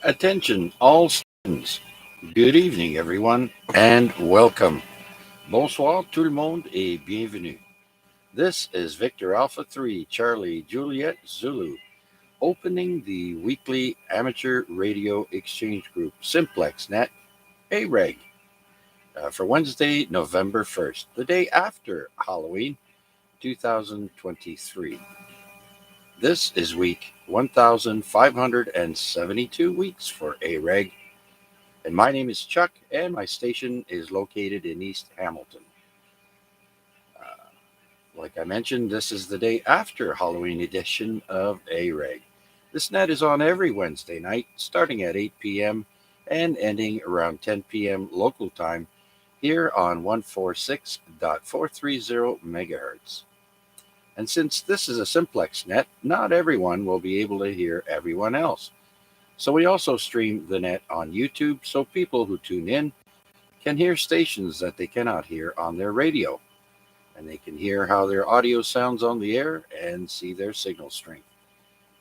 Attention, all students. Good evening, everyone, and welcome. Bonsoir, tout le monde, et bienvenue. This is Victor Alpha 3, Charlie Juliet Zulu, opening the weekly amateur radio exchange group Simplex Net, AREG, for Wednesday, November 1st, the day after Halloween 2023. This is week 1572 weeks for AREG. And my name is Chuck, and my station is located in East Hamilton. Like I mentioned, this is the day after Halloween edition of AREG. This net is on every Wednesday night, starting at 8 p.m. and ending around 10 p.m. local time here on 146.430 megahertz. And since this is a simplex net, not everyone will be able to hear everyone else. So we also stream the net on YouTube so people who tune in can hear stations that they cannot hear on their radio. And they can hear how their audio sounds on the air and see their signal strength,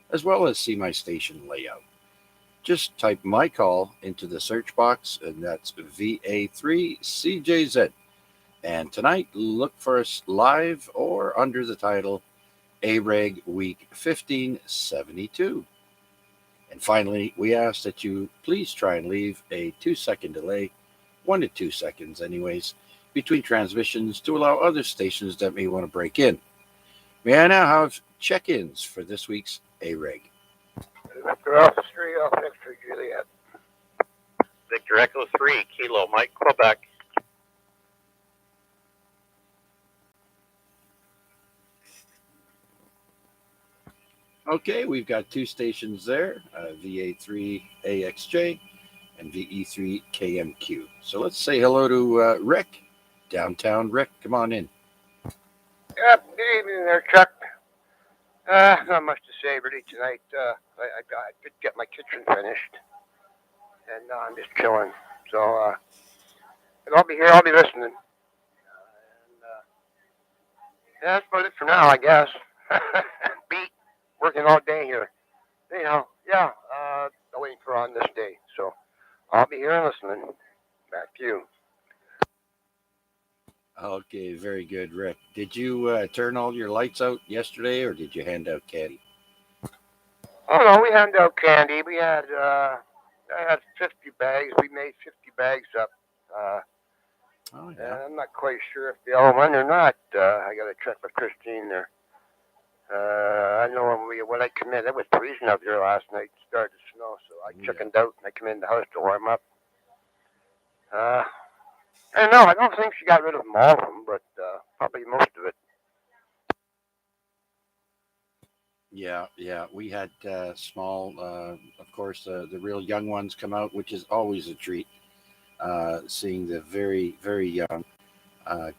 as well as see my station layout. Just type my call into the search box, and that's VA3CJZ. And tonight, look for us live or under the title AREG Week 1572. And finally, we ask that you please try and leave a 2-second delay, 1 to 2 seconds anyways, between transmissions to allow other stations that may want to break in. May I now have check-ins for this week's AREG? Victor Alpha 3, Alpha X-ray Juliet. Victor Echo 3, Kilo Mike, Quebec. Okay, we've got two stations there, VA3AXJ and VE3KMQ. So let's say hello to Rick, downtown Rick. Come on in. Yep, good evening there, Chuck. Not much to say really tonight. I did get my kitchen finished, and now I'm just chilling. So, and I'll be here, I'll be listening. Yeah, that's about it for now, I guess. Beat, working all day here. Anyhow, yeah, waiting for on this day. So, I'll be here and listening. Back to you. Okay, very good, Rick. Did you turn all your lights out yesterday, or did you hand out candy? Oh no, we handed out candy. We had I had 50 bags. We made 50 bags up. Oh And yeah. I'm not quite sure if they all went or not. I got to check with Christine there. I know when I come in, it was freezing out there last night. It started to snow, so I chickened out and I come in the house to warm up. I don't know. I don't think she got rid of all of them, but probably most of it. Yeah. We had small, of course, the real young ones come out, which is always a treat. Seeing the very, very young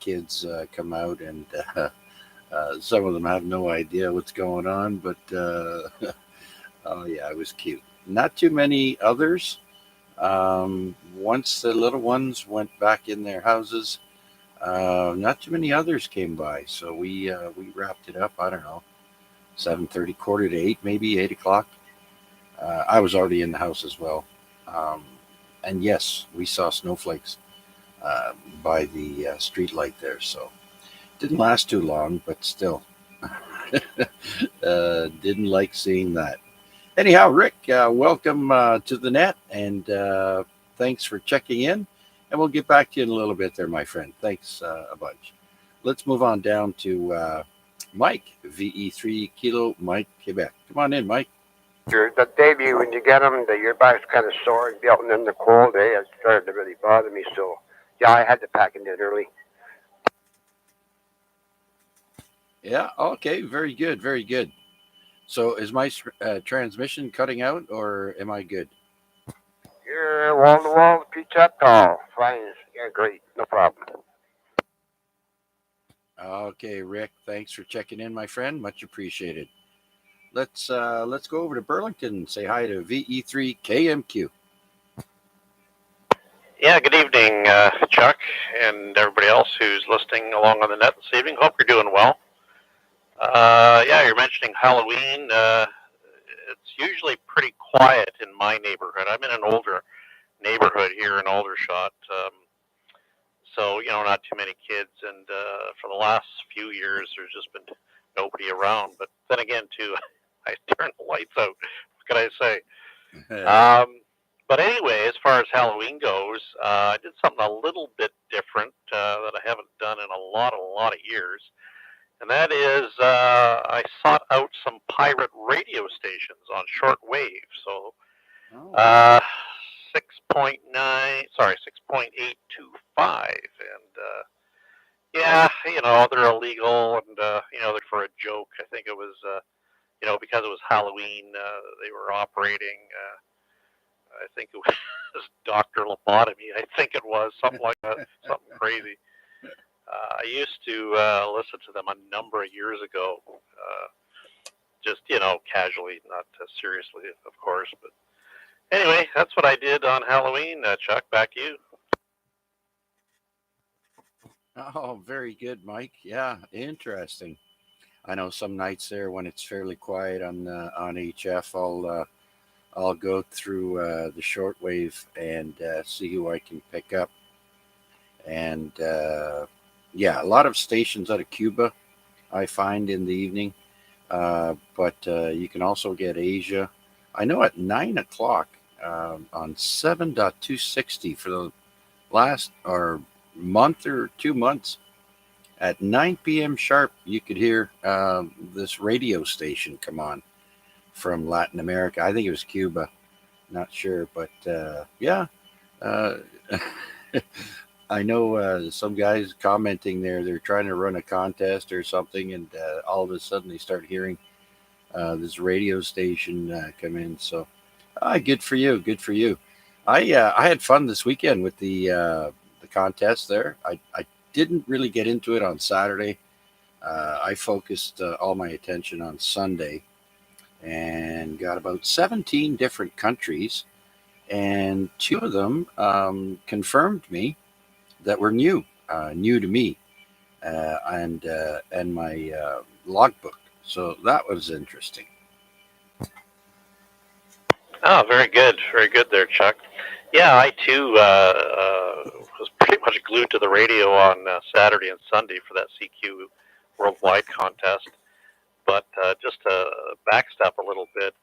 kids come out, and some of them have no idea what's going on, but oh yeah, it was cute. Not too many others. Once the little ones went back in their houses, not too many others came by, so we wrapped it up. I don't know, 7:30, quarter to 8, maybe 8 o'clock. I was already in the house as well, and yes, we saw snowflakes uh, by the street light there. So didn't last too long, but still, didn't like seeing that. Anyhow, Rick, welcome to the net, and thanks for checking in. And we'll get back to you in a little bit there, my friend. Thanks a bunch. Let's move on down to Mike, VE3 Kilo Mike, Quebec. Come on in, Mike. The debut, when you get them, your back's kind of sore and out in the cold, it started to really bother me. So, yeah, I had to pack it in early. Yeah, okay, very good, very good. So is my transmission cutting out, or am I good? You're wall to wall, pizza tall. Fine. Yeah, great. No problem. Okay, Rick, thanks for checking in, my friend. Much appreciated. Let's go over to Burlington and say hi to VE3KMQ. Yeah, good evening, Chuck, and everybody else who's listening along on the net this evening. Hope you're doing well. Yeah, you're mentioning Halloween. It's usually pretty quiet in my neighborhood. I'm in an older neighborhood here in Aldershot. So, not too many kids. And for the last few years, there's just been nobody around. But then again, too, I turned the lights out. What can I say? But anyway, as far as Halloween goes, I did something a little bit different that I haven't done in a lot of years. And that is I sought out some pirate radio stations on shortwave. So 6.825. And yeah, they're illegal and, they're for a joke. I think it was, because it was Halloween, they were operating, I think it was Dr. Lobotomy. I think it was something like that, something crazy. I used to listen to them a number of years ago, just, casually, not seriously, of course. But anyway, that's what I did on Halloween. Chuck, back to you. Oh, very good, Mike. Yeah, interesting. I know some nights there when it's fairly quiet on HF, I'll go through the shortwave and see who I can pick up. And yeah, a lot of stations out of Cuba I find in the evening, but you can also get Asia. I know at 9 o'clock on 7.260 for the last or month or 2 months, at 9 p.m. sharp, you could hear this radio station come on from Latin America. I think it was Cuba, not sure, but yeah. I know some guys commenting there, they're trying to run a contest or something, and all of a sudden they start hearing this radio station come in. So good for you. Good for you. I had fun this weekend with the contest there. I didn't really get into it on Saturday. I focused all my attention on Sunday and got about 17 different countries, and 2 of them confirmed me that were new to me, and my logbook. So that was interesting. Oh, very good there, Chuck. Yeah, I too was pretty much glued to the radio on Saturday and Sunday for that CQ Worldwide contest. But just to backstep a little bit,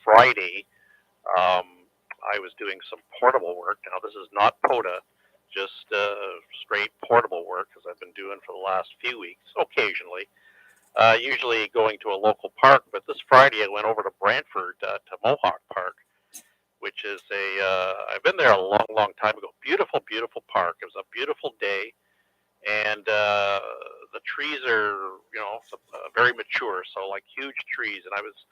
Friday, I was doing some portable work. Now, this is not POTA, just straight portable work, as I've been doing for the last few weeks, occasionally. Usually going to a local park, but this Friday I went over to Brantford to Mohawk Park, which is I've been there a long time ago. Beautiful park. It was a beautiful day, and the trees are, very mature, so like huge trees, and I was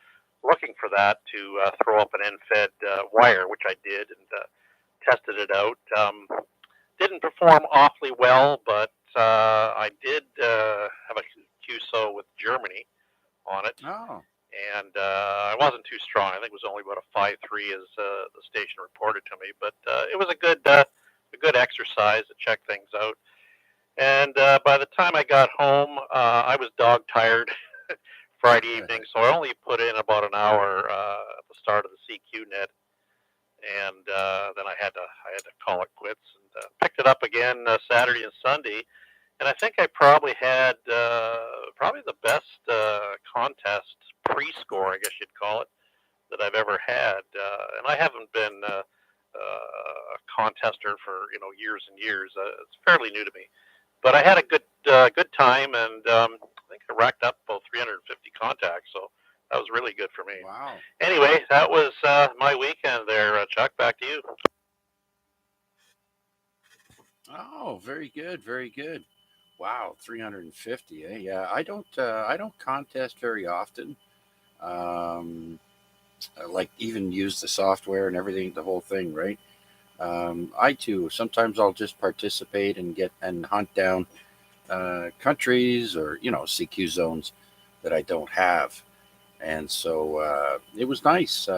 looking for that to throw up an end-fed wire, which I did, and tested it out. Didn't perform awfully well, but I did have a QSO with Germany on it. Oh. And I wasn't too strong. I think it was only about a 5.3 as the station reported to me. But it was a good exercise to check things out. And by the time I got home, I was dog tired Friday evening, so I only put in about an hour at the start of the CQ net, and then I had to call it quits, and picked it up again Saturday and Sunday. And I think I probably had probably the best contest pre-score, I guess you'd call it, that I've ever had. And I haven't been a contester for years and years. It's fairly new to me, but I had a good time, and I think I racked up about 350 contacts. So that was really good for me. Wow. Anyway, that was my weekend there, Chuck. Back to you. Oh, very good, very good. Wow, 350. Eh? Yeah, I don't contest very often. Like even use the software and everything, the whole thing, right? I too sometimes I'll just participate and hunt down countries or CQ zones that I don't have, and so it was nice.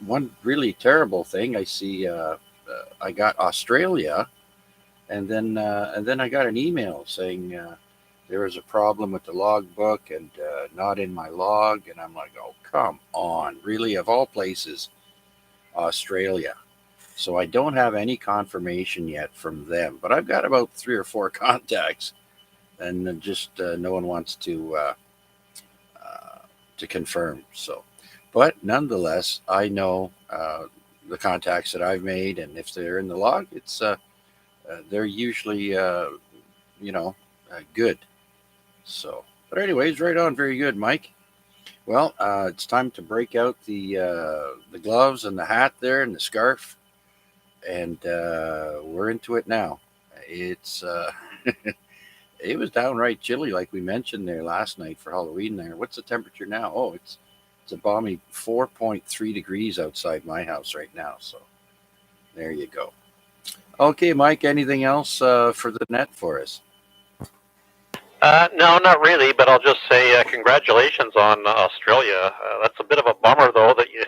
One really terrible thing I see. I got Australia, and then I got an email saying there was a problem with the logbook and not in my log. And I'm like, oh, come on. Really? Of all places, Australia. So I don't have any confirmation yet from them, but I've got about three or four contacts, and just no one wants uh, to confirm. So, but nonetheless, I know the contacts that I've made, and if they're in the log, it's they're usually you know good. So, but anyways, right on, very good, Mike. Well, it's time to break out the gloves and the hat there and the scarf, and we're into it now. It's it was downright chilly, like we mentioned there last night for Halloween. There, what's the temperature now? Oh, it's a balmy 4.3 degrees outside my house right now. So there you go. Okay, Mike. Anything else for the net for us? No, not really, but I'll just say congratulations on Australia. That's a bit of a bummer, though, that you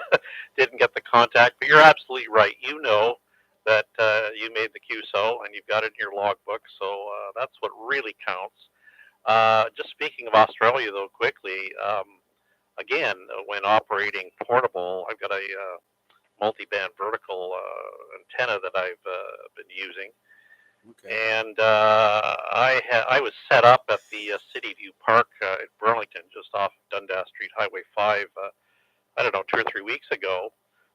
didn't get the contact, but you're absolutely right. You know that you made the QSO and you've got it in your logbook, so that's what really counts. Just speaking of Australia, though, quickly, again, when operating portable, I've got a multi-band vertical antenna that I've been using. Okay. And I was set up at the City View Park in Burlington, just off Dundas Street, Highway 5. I don't know, 2 or 3 weeks ago.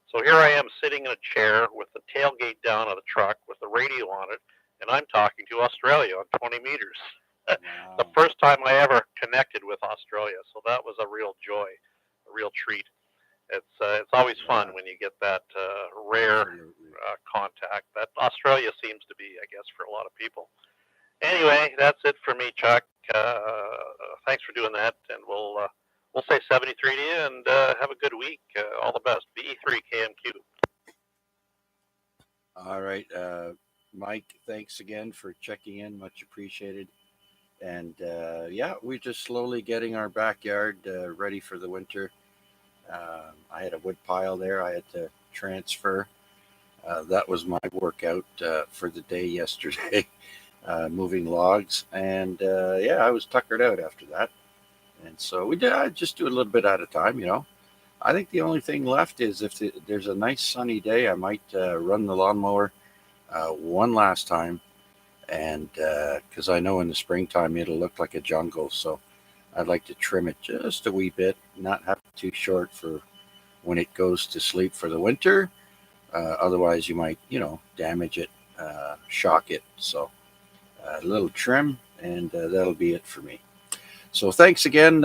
So here I am sitting in a chair with the tailgate down of the truck with the radio on it, and I'm talking to Australia on 20 meters. The Wow. first time I ever connected with Australia, so that was a real joy, a real treat. It's always Yeah. fun when you get that rare Absolutely. contact that Australia seems to be, I guess, for a lot of people. Anyway, that's it for me, Chuck. Thanks for doing that, and we'll say 73 to you, and have a good week. All the best. BE3 KMQ. All right, Mike. Thanks again for checking in. Much appreciated. And yeah, we're just slowly getting our backyard ready for the winter. I had a wood pile there. I had to transfer. That was my workout for the day yesterday, moving logs. And yeah, I was tuckered out after that. And so we did. I just do a little bit at a time. I think the only thing left is if there's a nice sunny day, I might run the lawnmower one last time, and because I know in the springtime it'll look like a jungle, so I'd like to trim it just a wee bit, not have it too short for when it goes to sleep for the winter. Otherwise, you might, damage it, shock it. So a little trim, and that'll be it for me. So thanks again,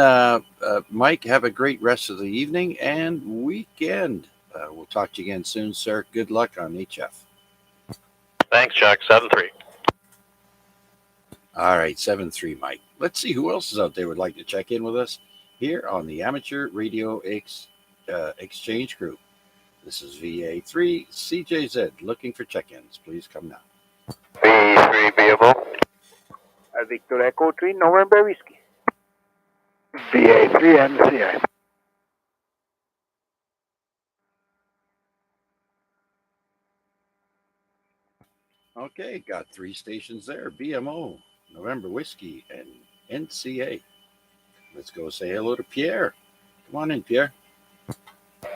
Mike. Have a great rest of the evening and weekend. We'll talk to you again soon, sir. Good luck on HF. Thanks, Chuck. 7-3. All right, 7-3, Mike. Let's see who else is out there would like to check in with us here on the Amateur Radio Exchange Group. This is VA3 CJZ looking for check-ins. Please come now. B3 BMO. Victor Echo 3, November Whiskey. VA3 MCI. Okay, got three stations there. BMO, November Whiskey, and NCA. Let's go say hello to Pierre. Come on in, Pierre.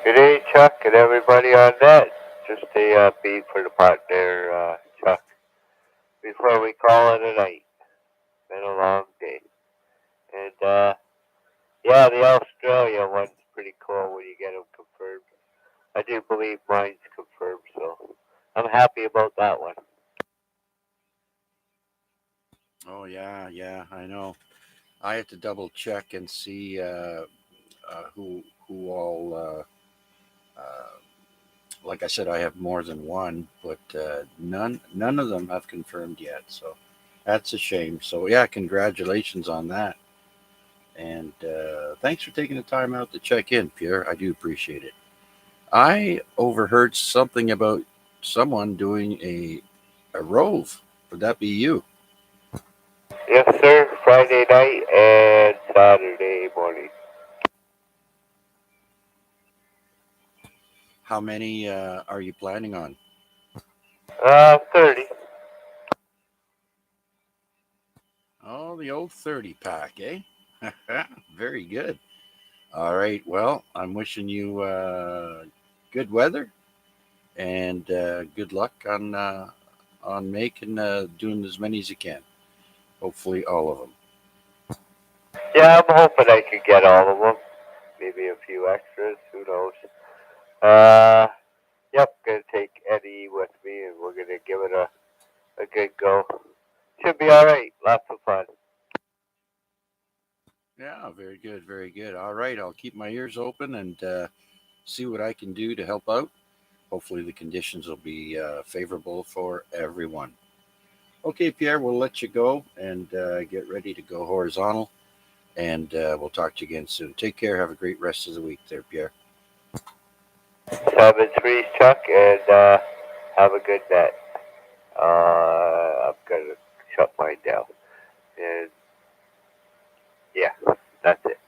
Good day, Chuck, and everybody on that. Just a beat for the pot there, Chuck. Before we call it a night. Been a long day. And, yeah, the Australia one's pretty cool when you get them confirmed. I do believe mine's confirmed, so I'm happy about that one. Oh yeah, I know. I had to double check and see who all. Like I said, I have more than one, but none of them have confirmed yet. So that's a shame. So yeah, congratulations on that, and thanks for taking the time out to check in, Pierre. I do appreciate it. I overheard something about someone doing a rove. Would that be you? Yes, sir. Friday night and Saturday morning. How many are you planning on? 30. Oh, the old 30 pack, eh? Very good. All right. Well, I'm wishing you good weather and good luck on making doing as many as you can. Hopefully, all of them. Yeah, I'm hoping I could get all of them. Maybe a few extras. Who knows? Uh, yep. Gonna take Eddie with me, and we're gonna give it a good go. Should be all right. Lots of fun. Yeah, very good, very good. All right, I'll keep my ears open and see what I can do to help out. Hopefully, the conditions will be favorable for everyone. Okay, Pierre, we'll let you go and get ready to go horizontal, and we'll talk to you again soon. Take care. Have a great rest of the week there, Pierre. 7-3, Chuck, and have a good night. I'm gonna shut mine down. And yeah, that's it.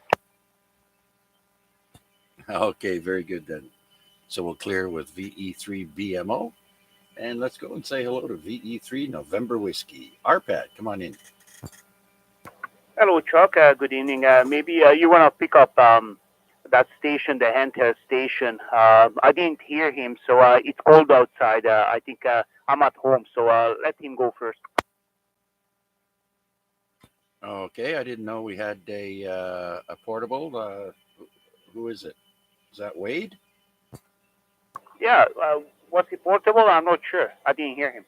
Okay, very good then. So we'll clear with VE3 BMO, and let's go and say hello to VE3 November Whiskey. RPAD, come on in. Hello, Chuck. Good evening. Maybe you want to pick up that station, the Henta station. I didn't hear him, so it's cold outside. I think I'm at home, so let him go first. Okay, I didn't know we had a portable. Who is it? Is that Wade? Yeah, was he portable? I'm not sure. I didn't hear him.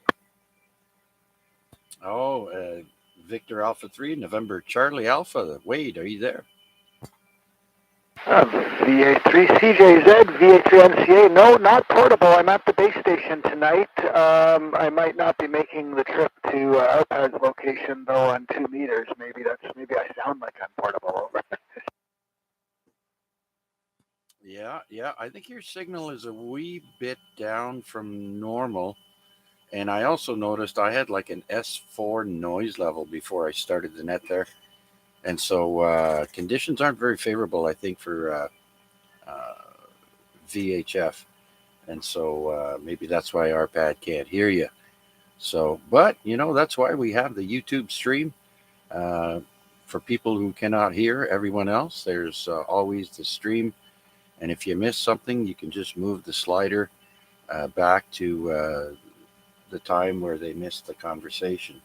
Oh, Victor Alpha 3, November Charlie Alpha. Wade, are you there? VA3 CJZ, VA3 MCA. No, not portable. I'm at the base station tonight. I might not be making the trip to Arpad's location though on 2 meters. Maybe I sound like I'm portable over. Yeah. I think your signal is a wee bit down from normal. And I also noticed I had like an S4 noise level before I started the net there. And so conditions aren't very favorable, I think, for uh, VHF. And so maybe that's why RPAD can't hear you. So, but that's why we have the YouTube stream. Uh, for people who cannot hear everyone else, there's always the stream. And if you miss something, you can just move the slider back to the time where they missed the conversation.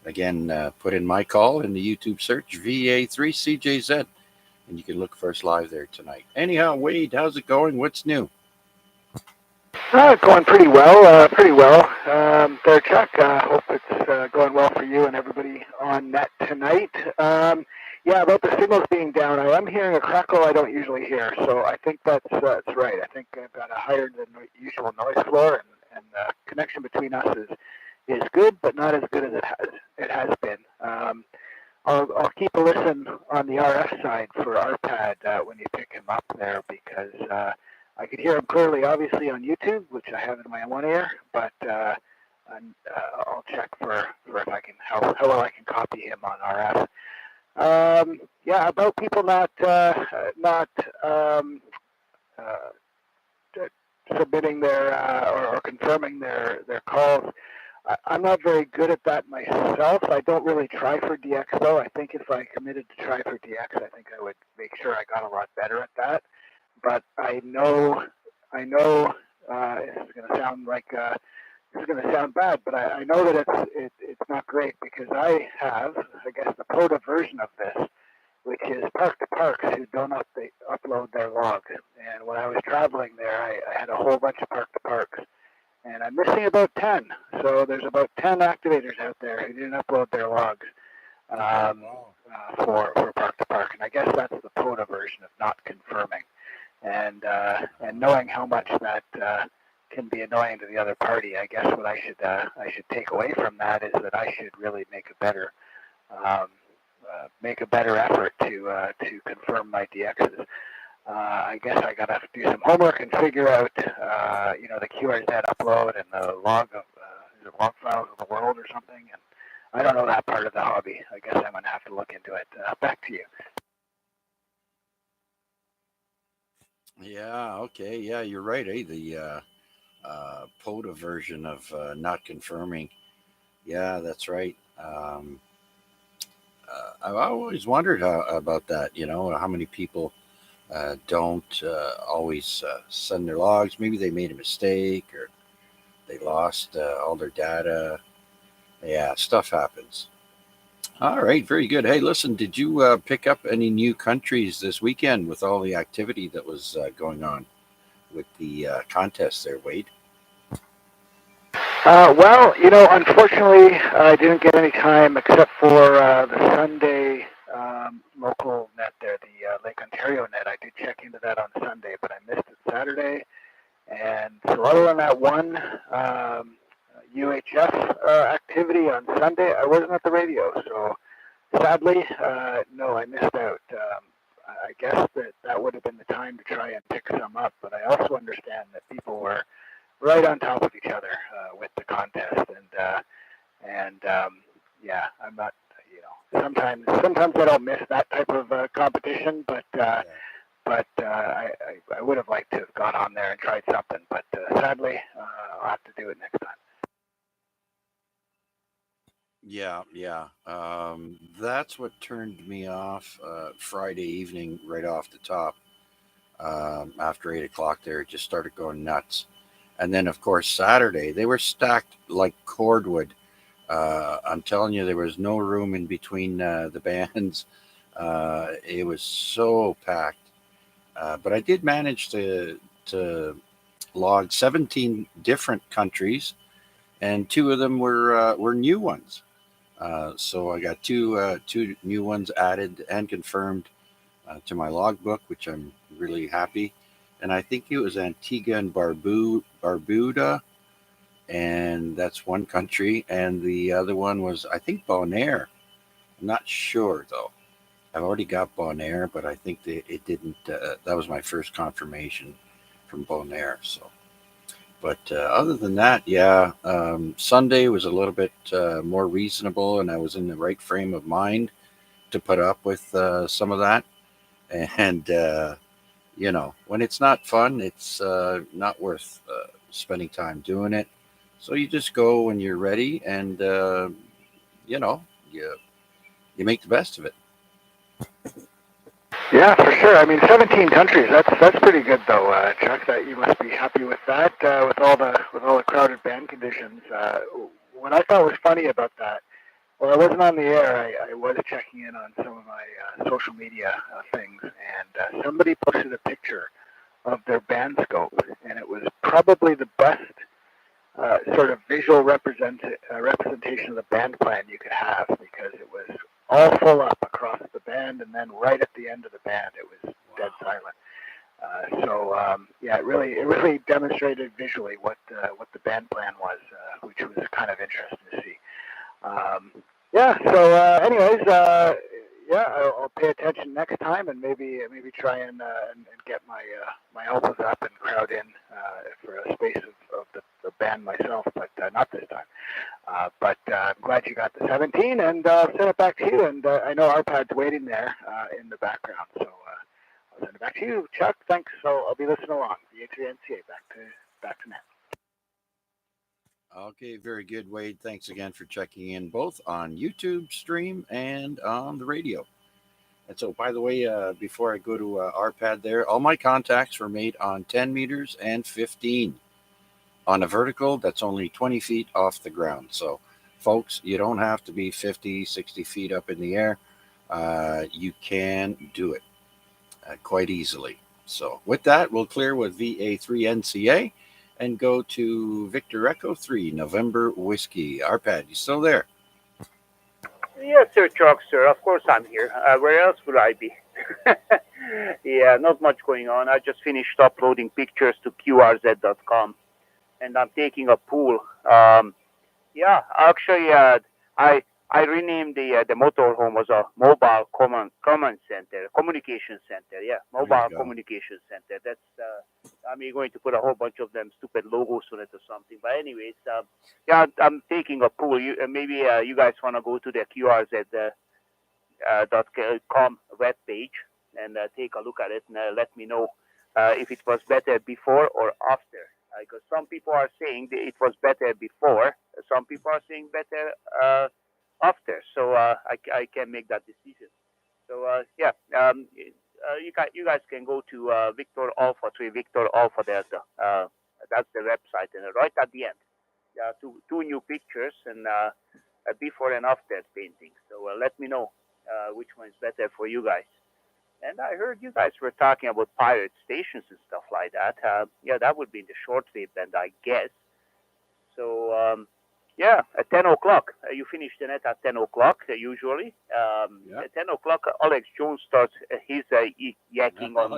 Again, put in my call in the YouTube search, VA3CJZ, and you can look for us live there tonight. Anyhow, Wade, how's it going? What's new? Going pretty well, pretty well. There, Chuck. Hope it's going well for you and everybody on net tonight. Yeah, about the signals being down, I am hearing a crackle I don't usually hear, so I think that's right. I think I've got a higher than usual noise floor, and the connection between us is good, but not as good as it has been. I'll keep a listen on the RF side for RPAD when you pick him up there because I could hear him clearly, obviously, on YouTube, which I have in my one ear, but I'll check for if I can how well I can copy him on RF. Yeah, about people not submitting their or confirming their calls. I'm not very good at that myself. I don't really try for DX though. I think if I committed to try for DX, I think I would make sure I got a lot better at that. But I know, this is going to sound like this is going to sound bad, but I know that it's not great because I have, I guess, the POTA version of this, which is park to parks who don't upload their logs. And when I was traveling there, I had a whole bunch of park to parks, and I'm missing about 10. So there's about 10 activators out there who didn't upload their logs for park to park, and I guess that's the POTA version of not confirming. And knowing how much that can be annoying to the other party, I guess what I should take away from that is that I should really make a better effort to confirm my DXs. I guess I gotta do some homework and figure out the QRZ upload and the log of log files of the world or something. And I don't know that part of the hobby. I guess I'm gonna have to look into it. Back to you. Yeah, okay. Yeah, you're right. The POTA version of not confirming. Yeah, that's right. I've always wondered about that. How many people don't always send their logs. Maybe they made a mistake or they lost all their data. Yeah, stuff happens. All right, very good. Hey, listen, did you pick up any new countries this weekend with all the activity that was going on with the contest there, Wade? Well, unfortunately, I didn't get any time except for the Sunday local net there, the Lake Ontario net. I did check into that on Sunday, but I missed it Saturday. And so other than that one UHF activity on Sunday, I wasn't at the radio. So sadly, no, I missed out. I guess that would have been the time to try and pick some up, but I also understand that people were right on top of each other with the contest, and yeah, I'm not, sometimes I don't miss that type of competition, but I would have liked to have gone on there and tried something, but sadly, I'll have to do it next time. Yeah, yeah. That's what turned me off Friday evening right off the top. After 8 o'clock, there it just started going nuts. And then, of course, Saturday, they were stacked like cordwood. I'm telling you, there was no room in between the bands. It was so packed. But I did manage to log 17 different countries, and two of them were new ones. So I got two new ones added and confirmed to my logbook, which I'm really happy. And I think it was Antigua and Barbuda, and that's one country. And the other one was, I think, Bonaire. I'm not sure though. I've already got Bonaire, but I think it didn't. That was my first confirmation from Bonaire. So, but other than that, yeah, Sunday was a little bit more reasonable, and I was in the right frame of mind to put up with some of that. And when it's not fun, it's not worth spending time doing it. So you just go when you're ready, and you know, you you make the best of it. Yeah, for sure. I mean, 17 countries. That's pretty good, though, Chuck. That you must be happy with that. With all the crowded band conditions. What I thought was funny about that. Well, I wasn't on the air. I was checking in on some of my social media things, and somebody posted a picture of their band scope, and it was probably the best sort of visual representation of the band plan you could have, because it was all full up across the band, and then right at the end of the band, it was dead silent. Yeah, it really demonstrated visually what the band plan was, which was kind of interesting to see. Yeah. So, anyways, yeah, I'll pay attention next time, and maybe try and get my elbows up and crowd in for a space of the band myself, but not this time. But I'm glad you got the 17, and I'll send it back to you. And I know Arpad's waiting there in the background, so I'll send it back to you, Chuck. Thanks. So I'll be listening along. The A3NCA back to net. Okay, very good, Wade. Thanks again for checking in both on YouTube stream and on the radio. And so, by the way, before I go to RPAD there, all my contacts were made on 10 meters and 15. On a vertical, that's only 20 feet off the ground. So, folks, you don't have to be 50, 60 feet up in the air. You can do it quite easily. So, with that, we'll clear with VA3NCA and go to Victor Echo 3, November Whiskey. Arpad, you still there? Yes, sir, Chuck, sir. Of course I'm here. Where else would I be? Yeah, not much going on. I just finished uploading pictures to QRZ.com, and I'm taking a pool. Yeah, actually, I renamed the motorhome as a mobile command center, communication center. Yeah, mobile communication center. That's I'm going to put a whole bunch of them stupid logos on it or something. But anyways, yeah, I'm taking a pool. Maybe you guys want to go to the QRZ.com web page and take a look at it, and let me know if it was better before or after. Because some people are saying that it was better before, some people are saying better after, so I can make that decision. So yeah, you guys can go to Victor Alpha 3 Victor Alpha Delta. That's the website, and right at the end, two new pictures and a before and after painting. So let me know which one is better for you guys. And I heard you guys were talking about pirate stations and stuff like that. Yeah, that would be in the shortwave band, I guess. So yeah, at 10 o'clock, you finish the net at 10 o'clock usually. Yeah. At 10 o'clock, Alex Jones starts his yakking on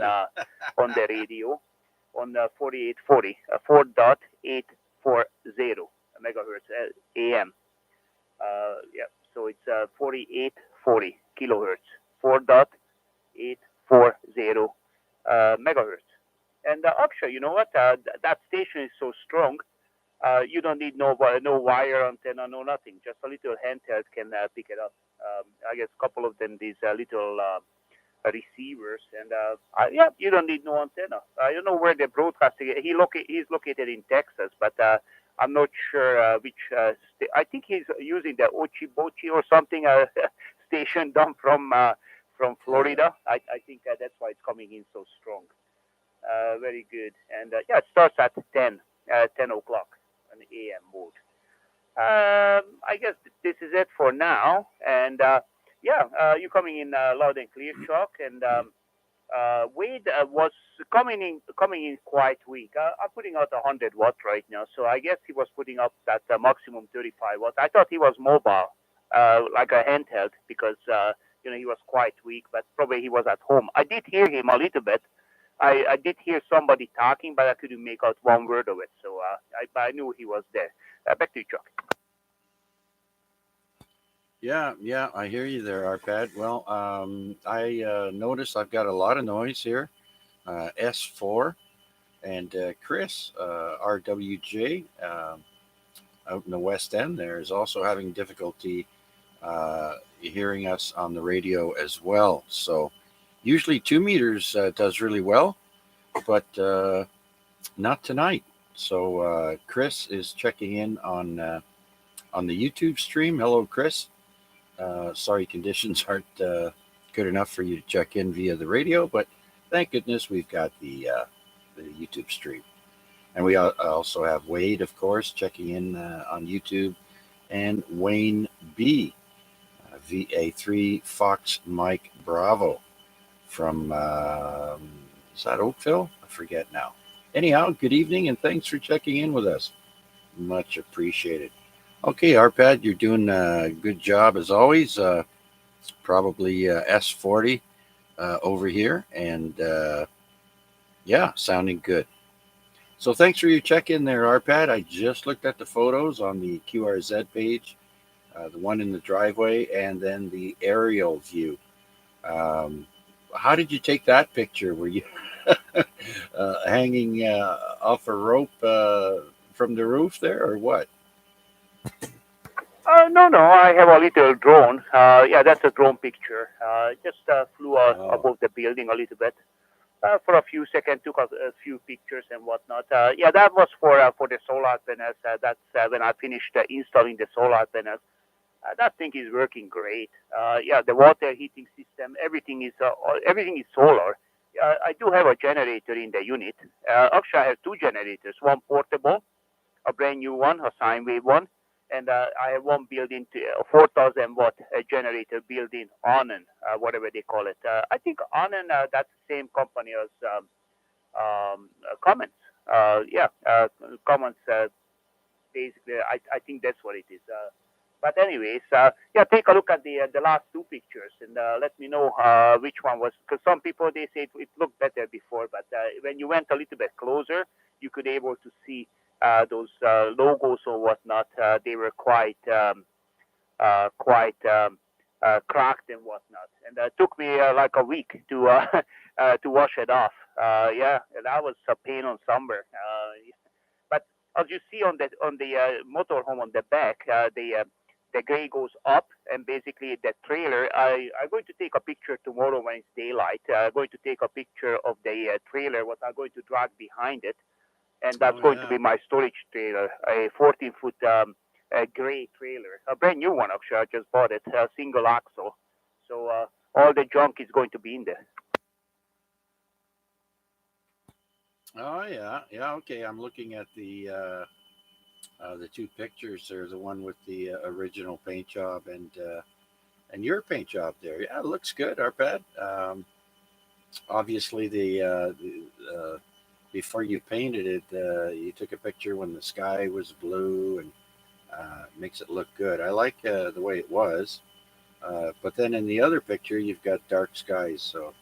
the radio on 4840, 4.840 megahertz AM. Yeah, so it's 4840 kilohertz, 4.840 megahertz. And Akshay, you know what? That station is so strong. You don't need no wire antenna, no nothing. Just a little handheld can pick it up. I guess a couple of them these little receivers, and yeah, you don't need no antenna. I don't know where they're broadcasting. He's located in Texas, but I'm not sure which. I think he's using the Ochibochi or something station down from Florida. I think that's why it's coming in so strong. Very good, and yeah, it starts at 10 o'clock on the AM mode. I guess this is it for now. And yeah, you're coming in loud and clear, Chuck. And Wade was coming in quite weak. I'm putting out 100 watt right now, so I guess he was putting up that maximum 35 watt. I thought he was mobile, like a handheld, because he was quite weak, but probably he was at home. I did hear him a little bit. I did hear somebody talking, but I couldn't make out one word of it. So I knew he was there. Back to you, Chuck. Yeah, I hear you there, Arpad. Well, I notice I've got a lot of noise here. S4 and Chris, RWJ, out in the West End there, is also having difficulty hearing us on the radio as well. So usually 2 meters does really well, but not tonight. So Chris is checking in on the YouTube stream. Hello, Chris. Sorry, conditions aren't good enough for you to check in via the radio, but thank goodness we've got the YouTube stream. And we also have Wade, of course, checking in on YouTube, and Wayne B, VA3 Fox Mike Bravo from, is that Oakville? I forget now. Anyhow, good evening and thanks for checking in with us. Much appreciated. Okay, Arpad, you're doing a good job as always. Probably S40 over here, and yeah, sounding good. So thanks for your check-in there, Arpad. I just looked at the photos on the QRZ page, the one in the driveway, and then the aerial view. How did you take that picture? Were you hanging off a rope from the roof there, or what? No, I have a little drone. Yeah, that's a drone picture. Just flew above the building a little bit for a few seconds, took a few pictures and whatnot. Yeah, that was for the solar panels. That's when I finished installing the solar panels. That thing is working great. Yeah, the water heating system, everything is solar. I do have a generator in the unit. Actually, I have two generators, one portable, a brand new one, a sine wave one, and I have one built-in 4,000 watt generator built-in Onan, whatever they call it. I think Onan, that's the same company as Cummins. Yeah, Cummins. Basically, I think that's what it is. But anyways, yeah, take a look at the last two pictures and let me know which one was. Because some people they say it looked better before, but when you went a little bit closer, you could able to see those logos or whatnot. They were quite cracked and whatnot, and it took me like a week to wash it off. Yeah, that was a pain on somewhere. But as you see on the motorhome on the back, the gray goes up, and basically the trailer. I'm going to take a picture tomorrow when it's daylight. I'm going to take a picture of the trailer, what I'm going to drag behind it, and that's going to be my storage trailer, a 14-foot a gray trailer, a brand new one actually. I just bought it, a single axle. So all the junk is going to be in there. Oh yeah, yeah. Okay, I'm looking at the two pictures. There's the one with the original paint job and your paint job there. Yeah, it looks good, Arpad. Obviously, before you painted it, you took a picture when the sky was blue and makes it look good. I like the way it was. But then in the other picture, you've got dark skies. So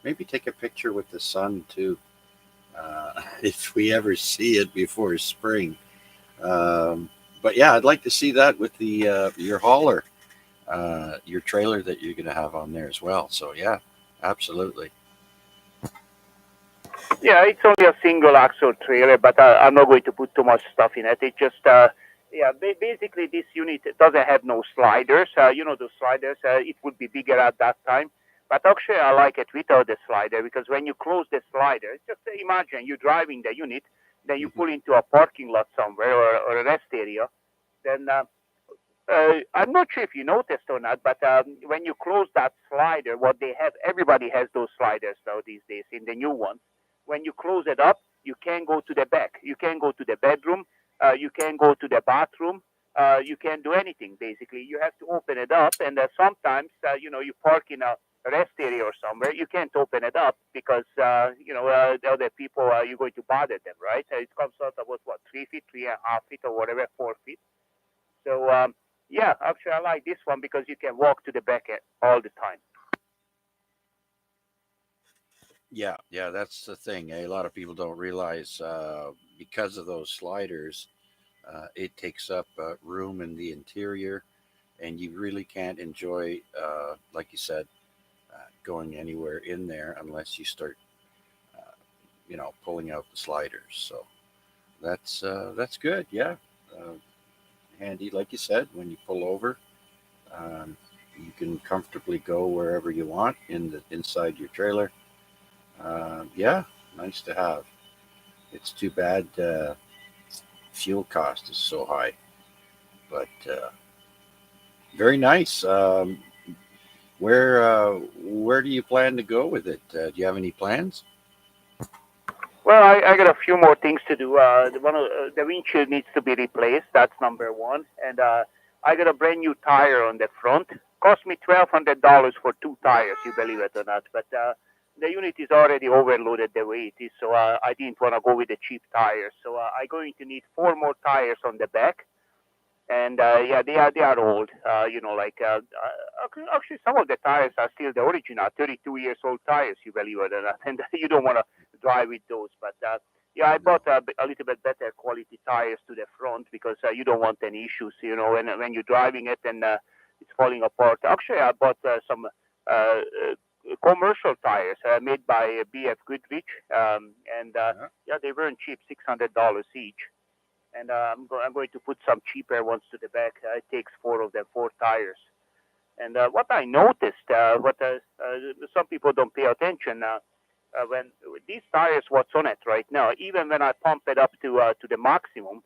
maybe take a picture with the sun too, if we ever see it before spring. But yeah, I'd like to see that with the your hauler, your trailer that you're going to have on there as well. So yeah, absolutely. Yeah, it's only a single axle trailer, but I'm not going to put too much stuff in it. It just, yeah, basically this unit doesn't have no sliders. The sliders, it would be bigger at that time. But actually, I like it without the slider because when you close the slider, just imagine you're driving the unit, then you Mhm. pull into a parking lot somewhere or a rest area. Then I'm not sure if you noticed or not, but when you close that slider, what they have, everybody has those sliders now these days in the new ones. When you close it up, you can't go to the back. You can't go to the bedroom. You can't go to the bathroom. You can't do anything basically. You have to open it up, and sometimes you park in a rest area or somewhere. You can't open it up because the other people you're going to bother them, right? It comes out about what 3 feet, 3.5 feet, or whatever, 4 feet. So yeah, actually, I like this one because you can walk to the back all the time. Yeah, yeah, that's the thing. A lot of people don't realize because of those sliders, it takes up room in the interior, and you really can't enjoy, like you said, going anywhere in there unless you start, uh, pulling out the sliders. So that's good. Yeah, uh, handy, like you said, when you pull over, um, you can comfortably go wherever you want in the inside your trailer. Yeah, nice to have. It's too bad fuel cost is so high, but very nice. Where do you plan to go with it? Do you have any plans? Well, I got a few more things to do. The windshield needs to be replaced. That's number one. And I got a brand new tire on the front. Cost me $1,200 for two tires. You believe it or not? But the unit is already overloaded the way it is, so I didn't want to go with the cheap tires. So I'm going to need four more tires on the back, and yeah, they are old. Actually, some of the tires are still the original 32 years old tires. You believe it or not, and you don't want to drive with those. But yeah, I No. bought a little bit better quality tires to the front because you don't want any issues. When you're driving it and it's falling apart. Actually, I bought some. Commercial tires made by BF Goodrich, and Yeah. yeah, they weren't cheap, $600 each, and I'm going to put some cheaper ones to the back. It takes four of them, four tires. And what I noticed, what some people don't pay attention when these tires, what's on it right now, even when I pump it up to the maximum,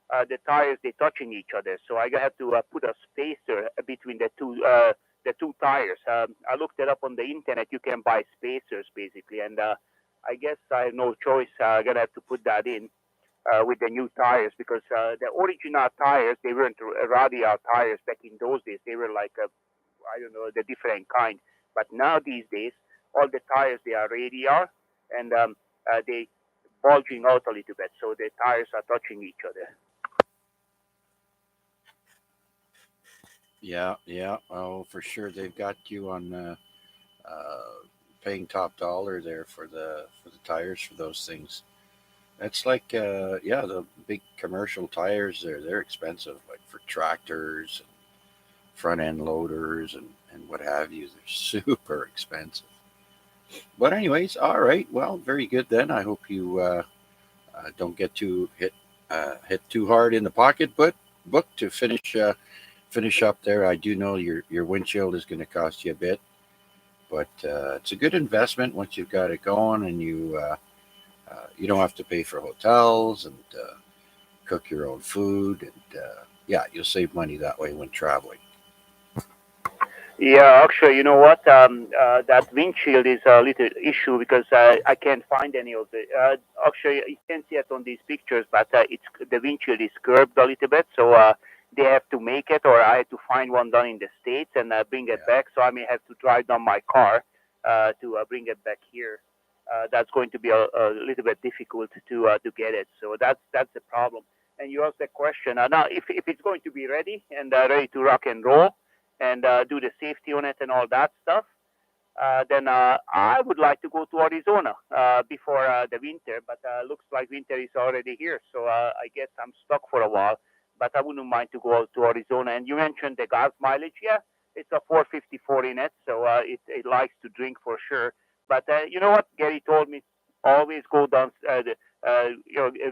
the tires they touching each other. So I have to put a spacer between the two tires. I looked it up on the internet. You can buy spacers basically, and I guess I have no choice. I'm gonna have to put that in with the new tires because the original tires they weren't radial tires back in those days. They were like I don't know the different kind. But now these days, all the tires they are radial and they bulging out a little bit, so the tires are touching each other. Yeah, yeah. Oh, for sure, they've got you on uh, paying top dollar there for the tires for those things. That's like yeah, the big commercial tires. They're expensive, like for tractors, front end loaders, and what have you. They're super expensive. But anyways, all right. Well, very good then. I hope you don't get too hit too hard in the pocketbook book to finish up there. I do know your windshield is going to cost you a bit, but it's a good investment once you've got it going, and you don't have to pay for hotels and cook your own food, and yeah, you'll save money that way when traveling. Yeah, actually, you know what? That windshield is a little issue because I can't find any of the. Actually, you can see it on these pictures, but it's the windshield is curved a little bit, so they have to make it, or I have to find one done in the states and bring it Yeah, back. So I may have to drive down my car to bring it back here. That's going to be a little bit difficult to get it. So that's the problem. And you asked the question. Now, if it's going to be ready and ready to rock and roll and do the safety on it and all that stuff, then I would like to go to Arizona before the winter. But looks like winter is already here, so I guess I'm stuck for a while. But I wouldn't mind to go out to Arizona. And you mentioned the gas mileage. Yeah, it's a 454 in it, so it likes to drink for sure. But you know what? Gary told me always go down V3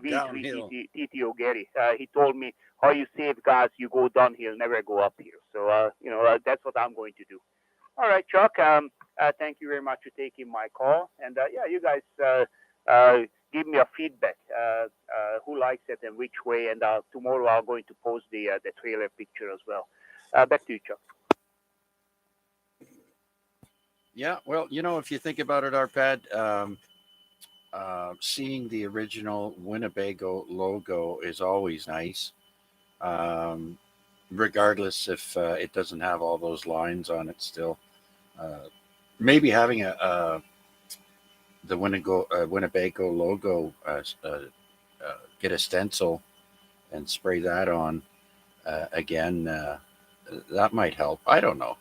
downhill. TTO Gary. He told me how you save gas, you go downhill, never go uphill. So that's what I'm going to do. All right, Chuck. Thank you very much for taking my call. And yeah, you guys give me a feedback. Who likes it and which way? And tomorrow I'm going to post the trailer picture as well. Back to you, Chuck. Yeah, well, if you think about it, Arpad, seeing the original Winnebago logo is always nice, um, regardless if it doesn't have all those lines on it still. Uh, Maybe having the Winnebago logo, get a stencil and spray that on again. That might help. I don't know.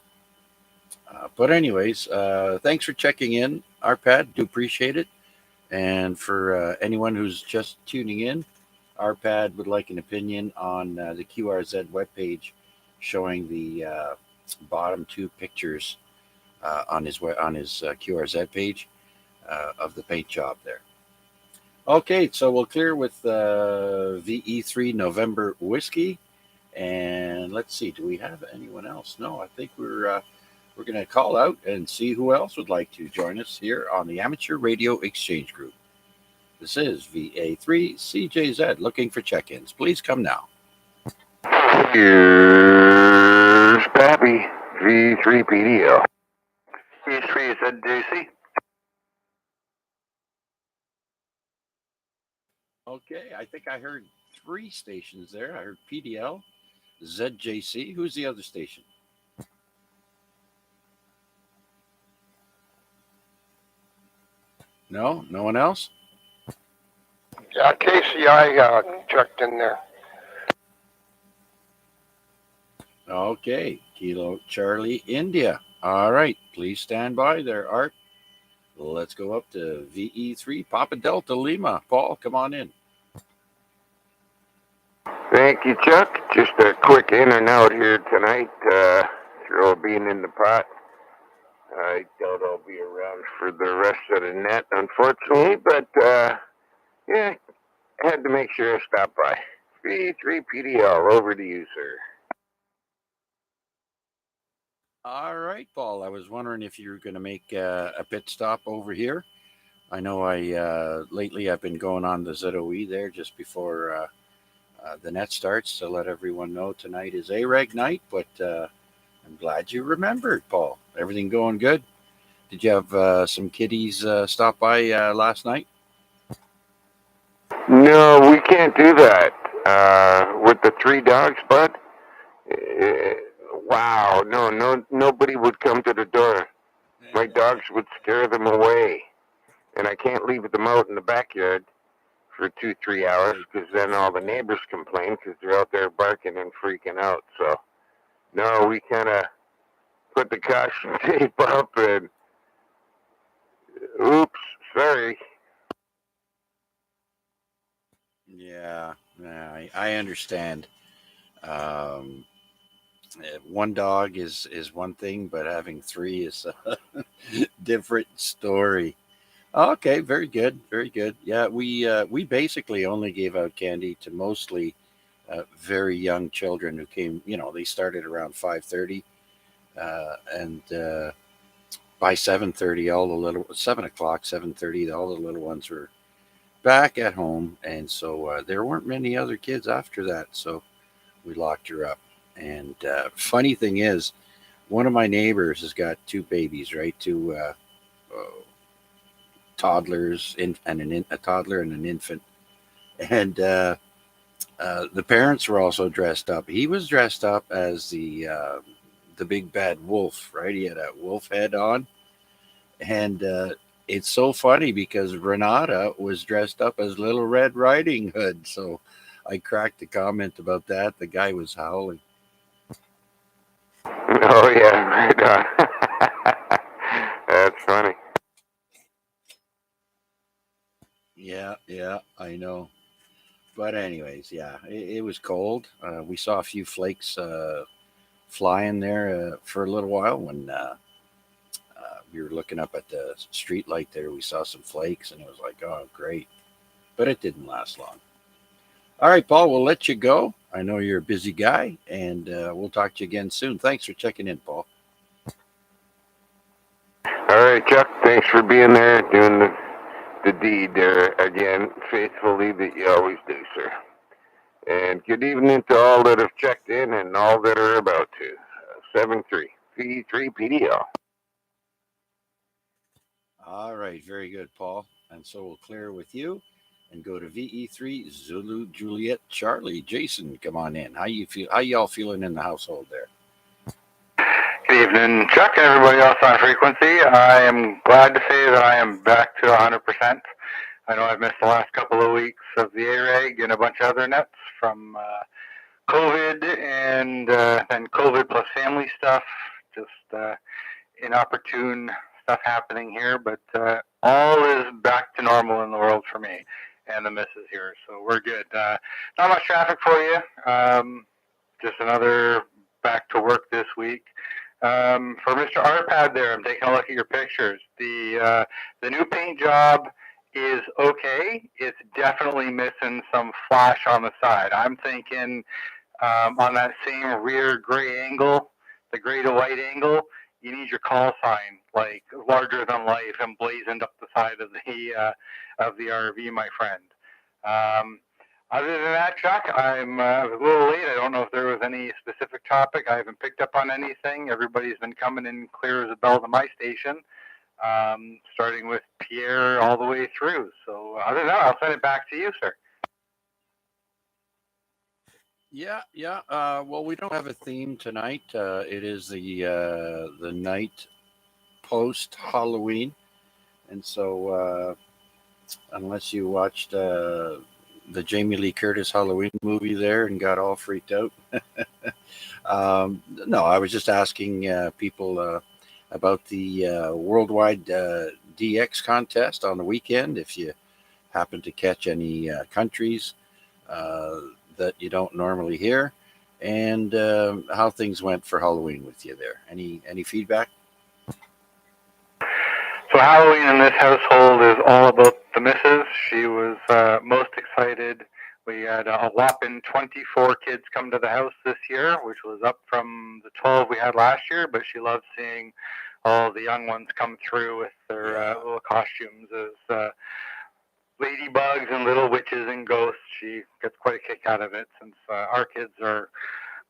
But anyways, thanks for checking in, Arpad. Do appreciate it. And for anyone who's just tuning in, Arpad would like an opinion on the QRZ webpage showing the bottom two pictures on his QRZ page of the paint job there. Okay, so we'll clear with VE3 November Whiskey. And let's see, do we have anyone else? No, I think we're going to call out and see who else would like to join us here on the Amateur Radio Exchange Group. This is VA3 CJZ looking for check-ins. Please come now. Here's Pappy, V3PDL. V3 ZJC. Okay, I think I heard three stations there. I heard PDL, ZJC. Who's the other station? No, no one else? Yeah, KCI checked in there. Okay, Kilo Charlie India. All right, please stand by there, Art. Let's go up to VE3 Papa Delta Lima. Paul, come on in. Thank you, Chuck. Just a quick in and out here tonight. Throw being in the pot. I doubt I'll be around for the rest of the net, unfortunately, but yeah, had to make sure I stopped by. V3PDL, over to you, sir. All right, Paul. I was wondering if you were going to make a pit stop over here. I know lately I've been going on the ZOE there just before the net starts to let everyone know tonight is AREG night, but I'm glad you remembered, Paul. Everything going good? Did you have some kiddies stop by last night? No, we can't do that. With the three dogs, bud. Wow, no, nobody would come to the door. My dogs would scare them away, and I can't leave them out in the backyard for 2-3 hours because then all the neighbors complain because they're out there barking and freaking out. So, no, we kind of put the caution tape up and, oops, sorry. Yeah, I understand. One dog is one thing, but having three is a different story. Okay, very good, very good. Yeah, we basically only gave out candy to mostly very young children who came. They started around 5:30, and by 7:30, all the little 7 o'clock, 7:30, all the little ones were back at home, and so there weren't many other kids after that. So we locked her up. And funny thing is, one of my neighbors has got two babies, right? Two toddlers and a toddler and an infant. And the parents were also dressed up. He was dressed up as the big bad wolf, right? He had a wolf head on, and it's so funny because Renata was dressed up as Little Red Riding Hood. So I cracked a comment about that. The guy was howling. Oh yeah, right on. That's funny. Yeah, I know. But anyways, yeah, it was cold. We saw a few flakes flying there for a little while when we were looking up at the street light there. We saw some flakes, and it was like, oh, great. But it didn't last long. All right, Paul, we'll let you go. I know you're a busy guy, and we'll talk to you again soon. Thanks for checking in, Paul. All right, Chuck. Thanks for being there, doing the deed there again, faithfully that you always do, sir. And good evening to all that have checked in and all that are about to. 7-3 P3 PDL. All right, very good, Paul. And so we'll clear with you and go to VE3 Zulu Juliet Charlie. Jason, come on in. How you feel? How y'all feeling in the household there? Good evening, Chuck, and everybody else on frequency. I am glad to say that I am back to 100%. I know I've missed the last couple of weeks of the AREG and a bunch of other nets from COVID and then COVID plus family stuff, just inopportune stuff happening here, but all is back to normal in the world for me and the missus here, so we're good. Not much traffic for you, just another back to work this week. For Mr. Arpad there, I'm taking a look at your pictures. The new paint job is okay. It's definitely missing some flash on the side. I'm thinking on that same rear gray angle, the gray to white angle, you need your call sign like larger than life and blazoned up the side of the RV, my friend. Other than that, Chuck, I was a little late. I don't know if there was any specific topic. I haven't picked up on anything. Everybody's been coming in clear as a bell to my station, starting with Pierre all the way through. So other than that, I'll send it back to you, sir. Yeah. Well, we don't have a theme tonight. It is the night post Halloween, and so unless you watched the Jamie Lee Curtis Halloween movie there and got all freaked out, no, I was just asking people about the worldwide DX contest on the weekend. If you happen to catch any countries that you don't normally hear, and how things went for Halloween with you there. Any feedback? So Halloween in this household is all about the missus. She was most excited. We had a whopping 24 kids come to the house this year, which was up from the 12 we had last year, but she loves seeing all the young ones come through with their little costumes as ladybugs and little witches and ghosts. She gets quite a kick out of it since our kids are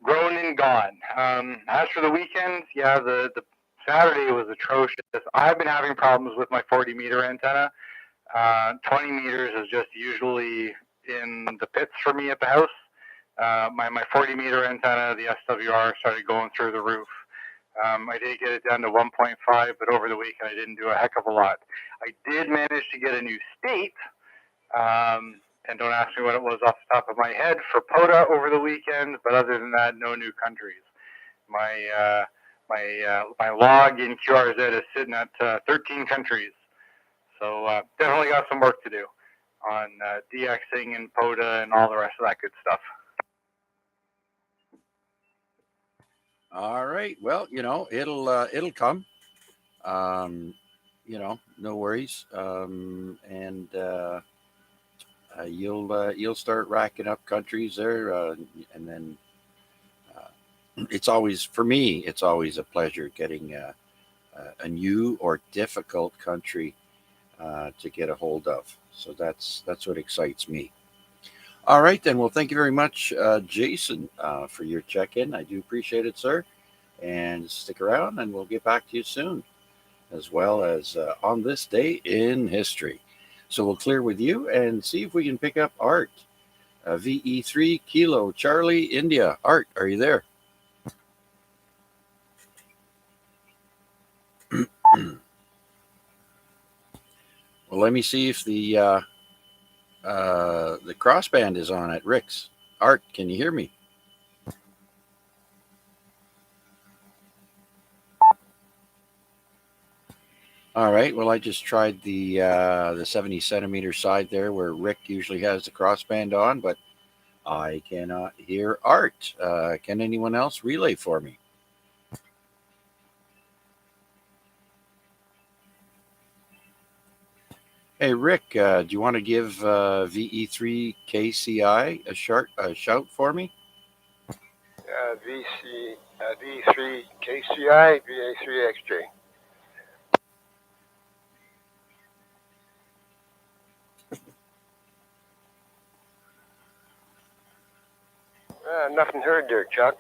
grown and gone. As for the weekends, yeah, the Saturday was atrocious. I've been having problems with my 40-meter antenna. 20 meters is just usually in the pits for me at the house. My 40-meter antenna, the SWR, started going through the roof. I did get it down to 1.5, but over the weekend I didn't do a heck of a lot. I did manage to get a new state, and don't ask me what it was off the top of my head, for POTA over the weekend, but other than that, no new countries. My log in QRZ is sitting at 13 countries. So definitely got some work to do on DXing and POTA and all the rest of that good stuff. All right. Well, it'll come. No worries. And you'll start racking up countries there, and then it's always a pleasure getting a new or difficult country to get a hold of. So that's what excites me. All right, then. Well, thank you very much, Jason, for your check-in. I do appreciate it, sir. And stick around, and we'll get back to you soon, as well as on this day in history. So we'll clear with you and see if we can pick up Art. VE3 Kilo Charlie India. Art, are you there? Well, let me see if the crossband is on at Rick's. Art, can you hear me? All right. Well, I just tried the 70 centimeter side there where Rick usually has the crossband on, but I cannot hear Art. Can anyone else relay for me? Hey, Rick, do you want to give VE3 KCI a shout for me? V3 KCI, VA3 XJ. Nothing heard there, Chuck.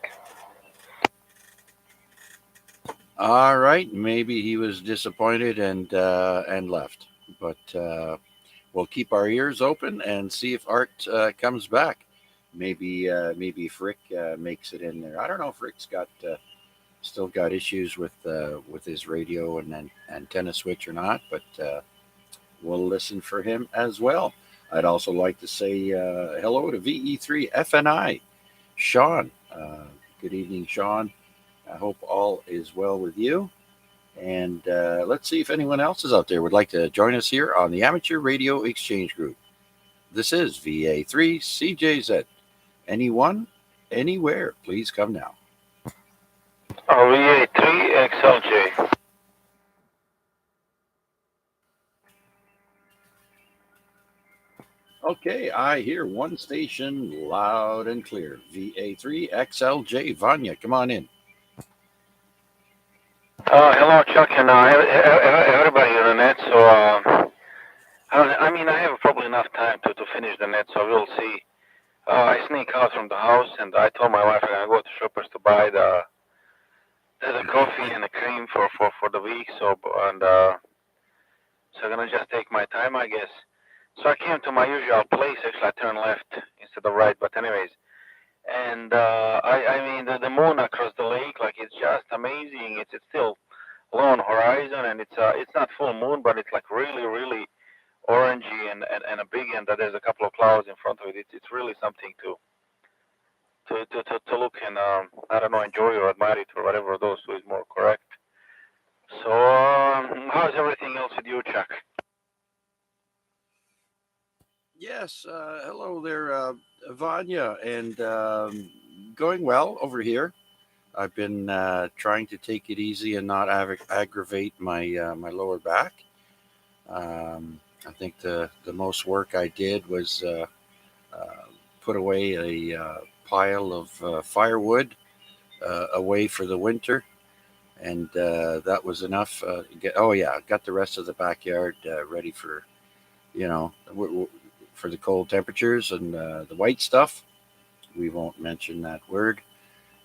All right, maybe he was disappointed and left, but we'll keep our ears open and see if Art comes back. Maybe if Rick makes it in there. I don't know if Rick's got still got issues with his radio and antenna switch or not, but we'll listen for him as well. I'd also like to say hello to VE3 FNI, Sean. Good evening, Sean. I hope all is well with you. And let's see if anyone else is out there would like to join us here on the Amateur Radio Exchange Group. This is VA3 CJZ. Anyone, anywhere, please come now. VA3 XLJ. Okay, I hear one station loud and clear. VA3 XLJ. Vanya, come on in. Hello, Chuck, and everybody on the net. So, I mean, I have probably enough time to finish the net, so we'll see. I sneak out from the house, and I told my wife I'm gonna go to Shoppers to buy the coffee and the cream for the week. So I'm gonna just take my time, I guess. So I came to my usual place. Actually, I turned left instead of right. But anyways, and I mean the moon across the lake, like it's just amazing. It's still low on horizon, and it's not full moon, but it's like really orangey and a big, and there's a couple of clouds in front of it. It's really something to look and I don't know, enjoy or admire it or whatever of those two is more correct. So how's everything else with you, Chuck? Yes, hello there, Vanya, and going well over here. I've been trying to take it easy and not aggravate my my lower back. I think the most work I did was put away a pile of firewood away for the winter, and that was enough. Oh yeah, got the rest of the backyard ready for for the cold temperatures and the white stuff. We won't mention that word.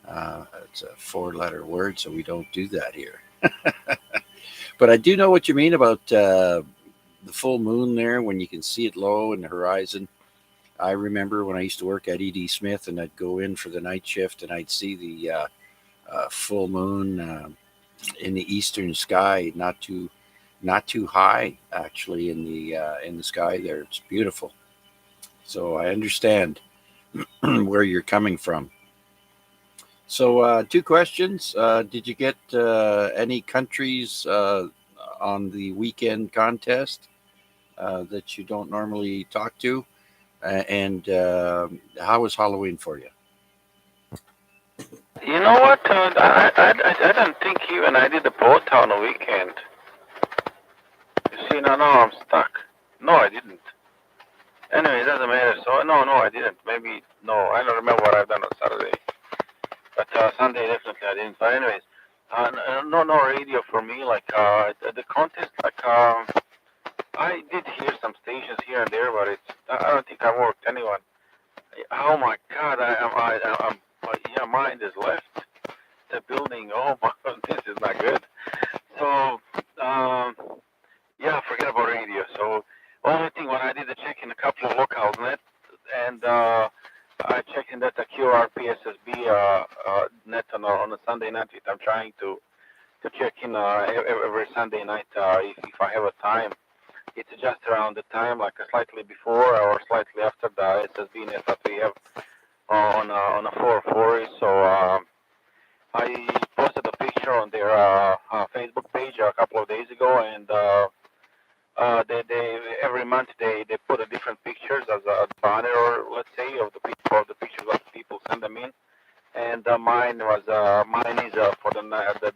It's a four-letter word, so we don't do that here. But I do know what you mean about the full moon there when you can see it low in the horizon. I remember when I used to work at E.D. Smith, and I'd go in for the night shift, and I'd see the full moon in the eastern sky, not too high actually in the sky there. It's beautiful. So I understand where you're coming from. So two questions. Did you get any countries on the weekend contest that you don't normally talk to? And how was Halloween for you? You know what? I don't think even I did the POTA on the weekend. You see, no, I'm stuck. No, I didn't. Anyway, it doesn't matter. So, no, I didn't. Maybe, no, I don't remember what I've done on Saturday. But Sunday, definitely I didn't. But anyways, no radio for me. Like, the contest, like, I did hear some stations here and there, but I don't think I worked anyone. Oh my God, yeah, mine is left the building. Oh my, this is not good. So, um, yeah, forget about radio. So, only thing when I did the check in a couple of locals net, and I checked in that the QRPSSB net on a Sunday night. I'm trying to check in every Sunday night if I have a time. It's just around the time, like slightly before or slightly after the SSB net that we have on a 440. So I posted a picture on their Facebook page a couple of days ago, and they every month they put a different pictures as a banner, or let's say, of the pictures that people send them in. And mine is for the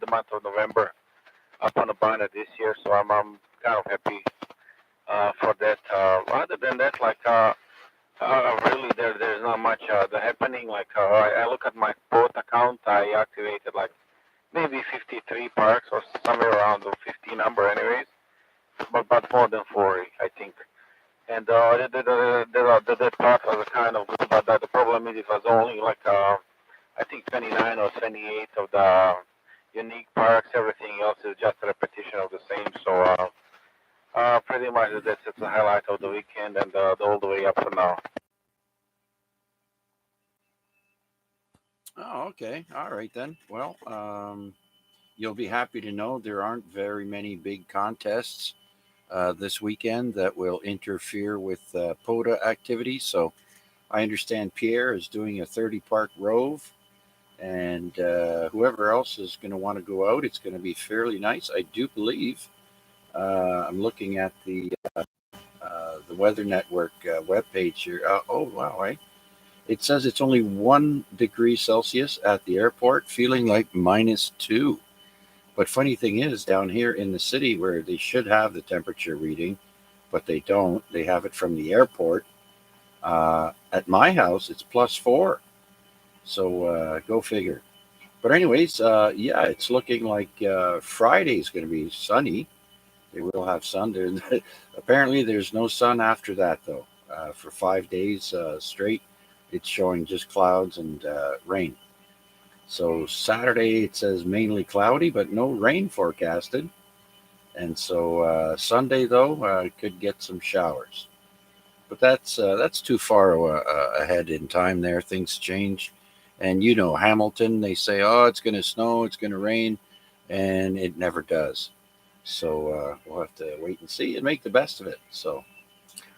month of November up on a banner this year. So I'm kind of happy for that. Other than that, like really there's not much happening. Like I look at my POTA account, I activated like maybe 53 parks or somewhere around the 50 number, anyways. But more than 40, I think. And the part was kind of good, but the problem is it was only like I think 29 or 28 of the unique parks. Everything else is just a repetition of the same. So pretty much that's the highlight of the weekend and all the way up to now. Oh, okay. All right then. Well, you'll be happy to know there aren't very many big contests this weekend that will interfere with POTA activities. So I understand Pierre is doing a 30 park rove, and whoever else is going to want to go out, it's going to be fairly nice. I do believe I'm looking at the Weather Network webpage here. Oh wow! It says it's only 1 degree Celsius at the airport, feeling like -2. But funny thing is, down here in the city where they should have the temperature reading, but they don't. They have it from the airport. At my house, it's +4. So go figure. But anyways, yeah, it's looking like Friday is going to be sunny. They will have sun. There, apparently, there's no sun after that though. For 5 days straight, it's showing just clouds and rain. So Saturday it says mainly cloudy, but no rain forecasted. And so Sunday though could get some showers. But that's too far ahead in time. There, things change, and you know Hamilton. They say, "Oh, it's going to snow, it's going to rain," and it never does. So we'll have to wait and see and make the best of it. So,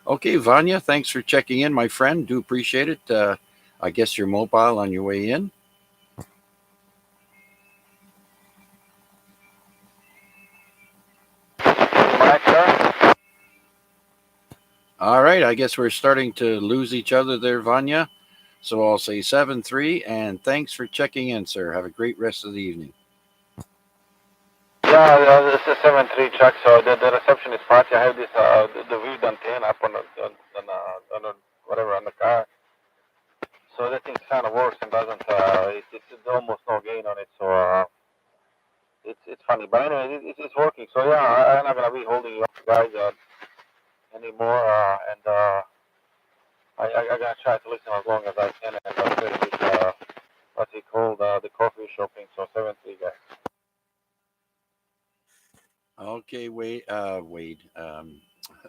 okay, Vanya, thanks for checking in, my friend. Do appreciate it. I guess you're mobile on your way in. All right, I guess we're starting to lose each other there, Vanya. So I'll say 7-3, and thanks for checking in, sir. Have a great rest of the evening. Yeah, this is 7-3, Chuck. So the reception is patchy. I have this the weird antenna up on whatever on the car. So that thing kind of works and doesn't. It's almost no gain on it. So it's funny. But anyway, it's working. So yeah, I'm not gonna be holding you up, guys, anymore. And I gotta try to listen as long as I can. And this what's it called? The coffee shopping. So 7-3, guys. Okay, Wade,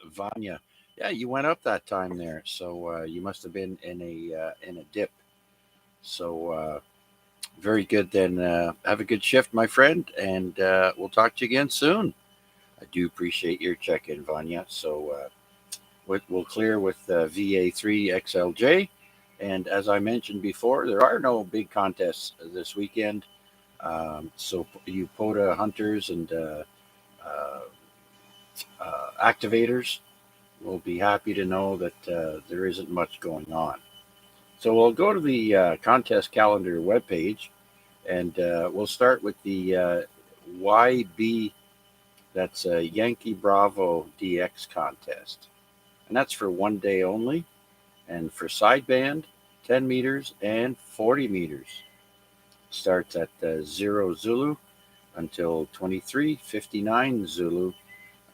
Vanya. Yeah, you went up that time there, so you must have been in a dip. So very good. Then have a good shift, my friend, and we'll talk to you again soon. I do appreciate your check-in, Vanya. So we'll clear with VA3 XLJ, and as I mentioned before, there are no big contests this weekend. So you POTA hunters and uh, activators will be happy to know that there isn't much going on. So we'll go to the contest calendar webpage, and we'll start with the YB, that's a Yankee Bravo DX contest. And that's for 1 day only. And for sideband, 10 meters and 40 meters. Starts at 0 Zulu until 23:59 Zulu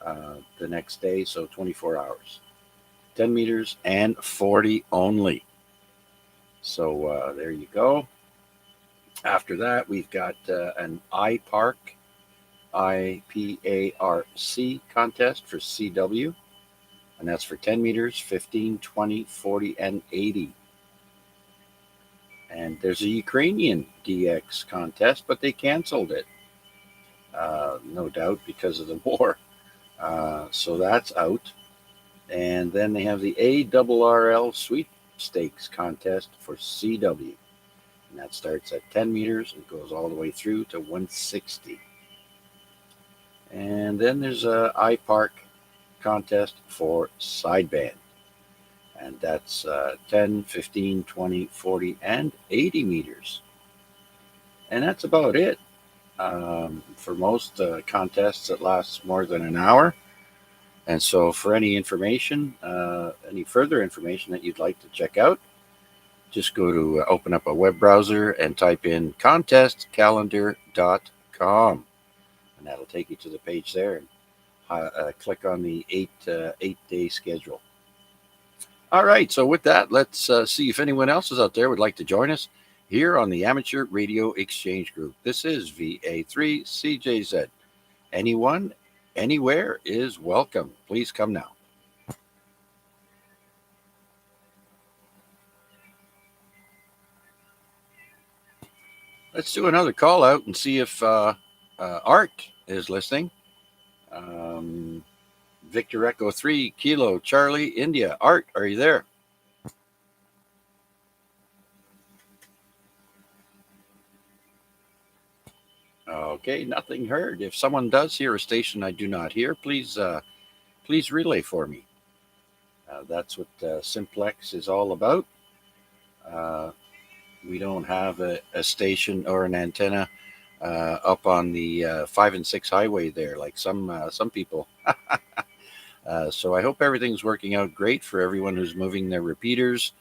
the next day, so 24 hours. 10 meters and 40 only. So there you go. After that, we've got an IPARC, IPARC contest for CW, and that's for 10 meters, 15, 20, 40, and 80. And there's a Ukrainian DX contest, but they canceled it, no doubt because of the war. So that's out. And then they have the ARRL sweepstakes contest for CW. And that starts at 10 meters and goes all the way through to 160. And then there's a IPARC contest for sideband. And that's 10, 15, 20, 40, and 80 meters. And that's about it. For most contests, it lasts more than an hour. And so for any information, any further information that you'd like to check out, just go to open up a web browser and type in contestcalendar.com. And that'll take you to the page there. And click on the 8-day schedule. All right, so with that, let's see if anyone else is out there would like to join us here on the Amateur Radio Exchange Group. This is VA3CJZ. Anyone, anywhere is welcome. Please come now. Let's do another call out and see if Art is listening. Victor Echo 3, Kilo, Charlie, India. Art, are you there? Okay, nothing heard. If someone does hear a station I do not hear, please relay for me. That's what Simplex is all about. We don't have a station or an antenna up on the 5 and 6 highway there, like some people. So I hope everything's working out great for everyone who's moving their repeaters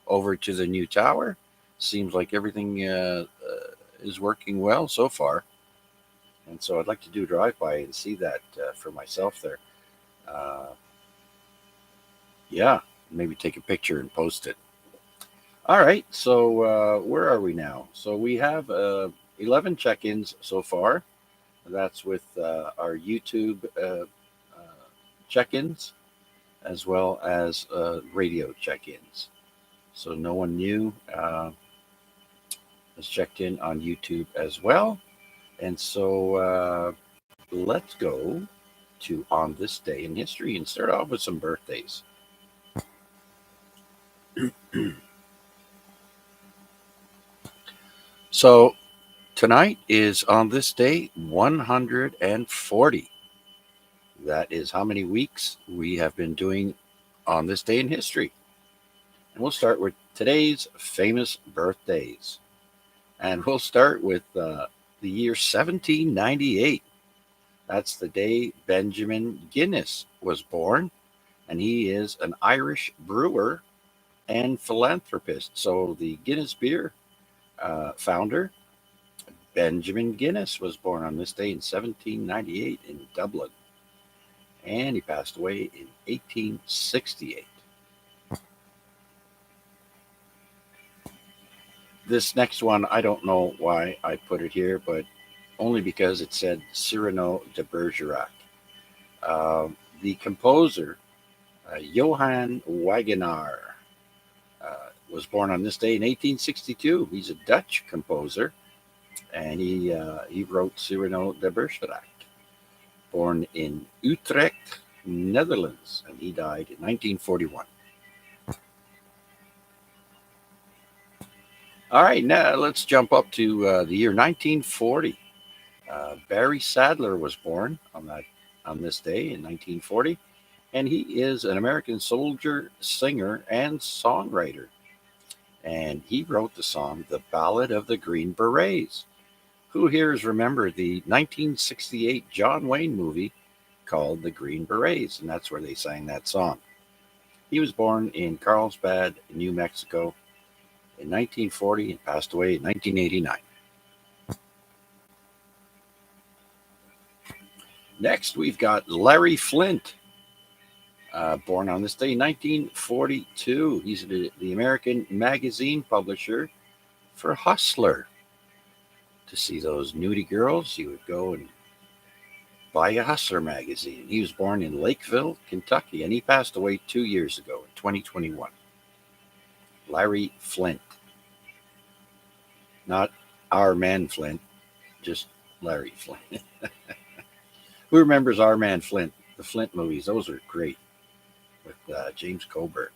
over to the new tower. Seems like everything is working well so far. And so I'd like to do a drive-by and see that for myself there. Yeah, maybe take a picture and post it. All right, so where are we now? So we have 11 check-ins so far. That's with our YouTube check-ins as well as radio check-ins. So no one new has checked in on YouTube as well. And so let's go to On This Day in History and start off with some birthdays. So tonight is on this day 140. That is how many weeks we have been doing On This Day in History. And we'll start with today's famous birthdays. And we'll start with the year 1798. That's the day Benjamin Guinness was born. And he is an Irish brewer and philanthropist. So the Guinness beer founder, Benjamin Guinness, was born on this day in 1798 in Dublin. And he passed away in 1868. This next one, I don't know why I put it here, but only because it said Cyrano de Bergerac. The composer, Johann Wagenaar, was born on this day in 1862. He's a Dutch composer, and he wrote Cyrano de Bergerac. Born in Utrecht, Netherlands, and he died in 1941. All right, now let's jump up to the year 1940. Barry Sadler was born on this day in 1940, and he is an American soldier, singer, and songwriter. And he wrote the song "The Ballad of the Green Berets." Who here has remembered the 1968 John Wayne movie called The Green Berets? And that's where they sang that song. He was born in Carlsbad, New Mexico in 1940 and passed away in 1989. Next, we've got Larry Flint, born on this day, 1942. He's the American magazine publisher for Hustler. To see those nudie girls, you would go and buy a Hustler magazine. He was born in Lakeville, Kentucky, and he passed away 2 years ago in 2021. Larry Flint. Not our man Flint, just Larry Flint. Who remembers Our Man Flint? The Flint movies, those are great with James Coburn.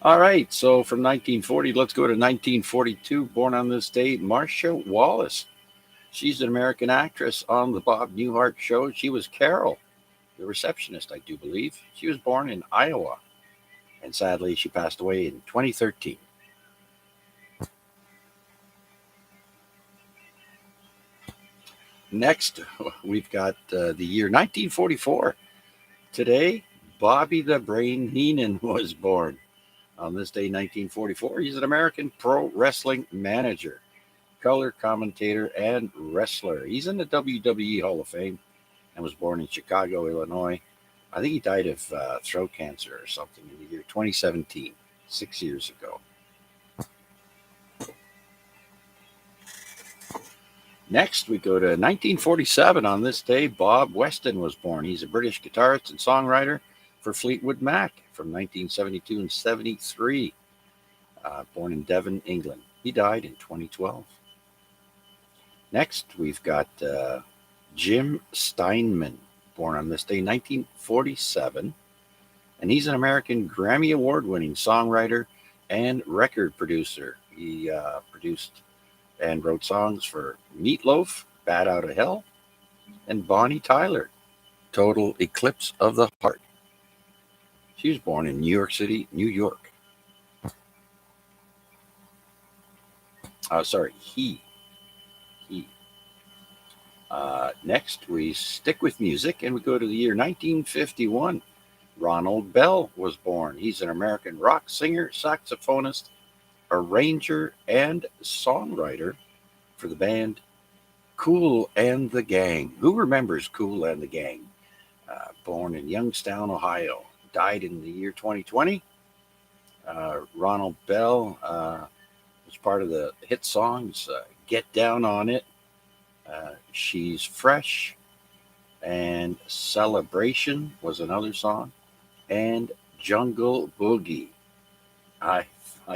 All right, so from 1940, let's go to 1942. Born on this day, Marcia Wallace. She's an American actress on the Bob Newhart show. She was Carol, the receptionist, I do believe. She was born in Iowa, and sadly, she passed away in 2013. Next, we've got the year 1944. Today, Bobby the Brain Heenan was born. On this day, 1944, he's an American pro wrestling manager, color commentator, and wrestler. He's in the WWE Hall of Fame and was born in Chicago, Illinois. I think he died of throat cancer or something in the year 2017, 6 years ago. Next, we go to 1947. On this day, Bob Weston was born. He's a British guitarist and songwriter for Fleetwood Mac from 1972 and 73. Born in Devon, England. He died in 2012. Next, we've got Jim Steinman, born on this day, 1947. And he's an American Grammy Award-winning songwriter and record producer. He produced and wrote songs for Meatloaf, Bat Out of Hell, and Bonnie Tyler, Total Eclipse of the Heart. She was born in New York City, New York. He. Next, we stick with music and we go to the year 1951. Ronald Bell was born. He's an American rock singer, saxophonist, arranger, and songwriter for the band Kool and the Gang. Who remembers Kool and the Gang? Born in Youngstown, Ohio. Died in the year 2020. Ronald Bell was part of the hit songs Get Down on It, She's Fresh, and Celebration was another song, and Jungle Boogie. I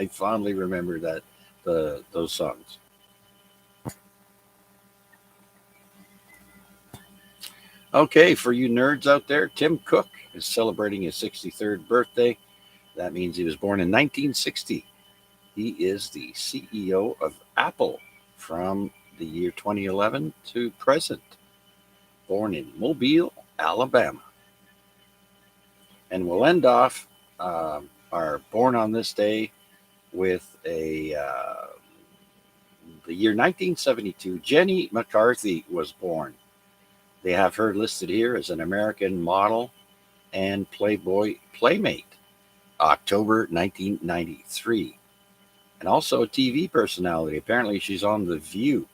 fondly remember those songs. Okay, for you nerds out there, Tim Cook is celebrating his 63rd birthday. That means he was born in 1960. He is the CEO of Apple from the year 2011 to present. Born in Mobile, Alabama. And we'll end off our Born on this day with the year 1972. Jenny McCarthy was born. They have her listed here as an American model and Playboy playmate, October 1993. And also a TV personality. Apparently she's on The View.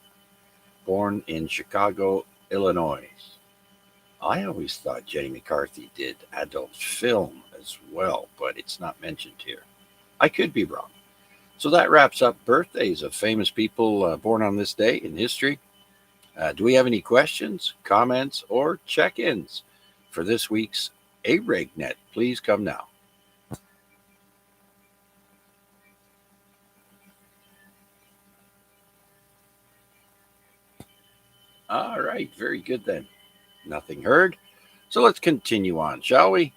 Born in Chicago, Illinois. I always thought Jenny McCarthy did adult film as well, but it's not mentioned here. I could be wrong. So that wraps up birthdays of famous people born on this day in history. Do we have any questions, comments, or check-ins for this week's AREG Net? Please come now. All right, very good then. Nothing heard. So let's continue on, shall we?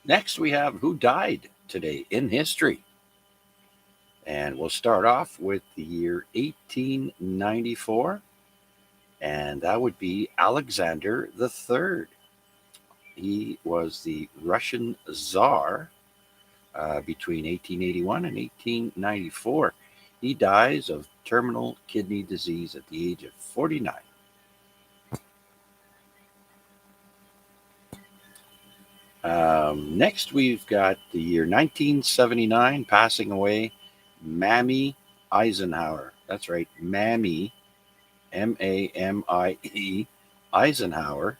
Next, we have who died today in history. And we'll start off with the year 1894. And that would be Alexander III. He was the Russian Tsar between 1881 and 1894. He dies of terminal kidney disease at the age of 49. Next, we've got the year 1979, passing away, Mamie Eisenhower. That's right, Mamie, Mamie Eisenhower,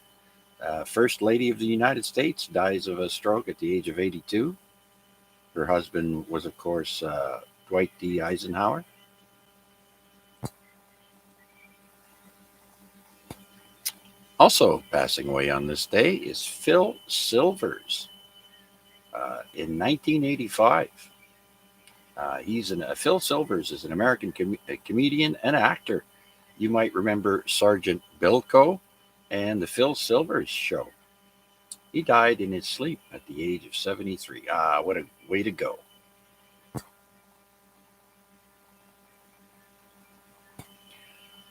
First Lady of the United States, dies of a stroke at the age of 82. Her husband was, of course, Dwight D. Eisenhower. Also passing away on this day is Phil Silvers in 1985. Phil Silvers is an American comedian and actor. You might remember Sergeant Bilko and the Phil Silvers Show. He died in his sleep at the age of 73. What a way to go.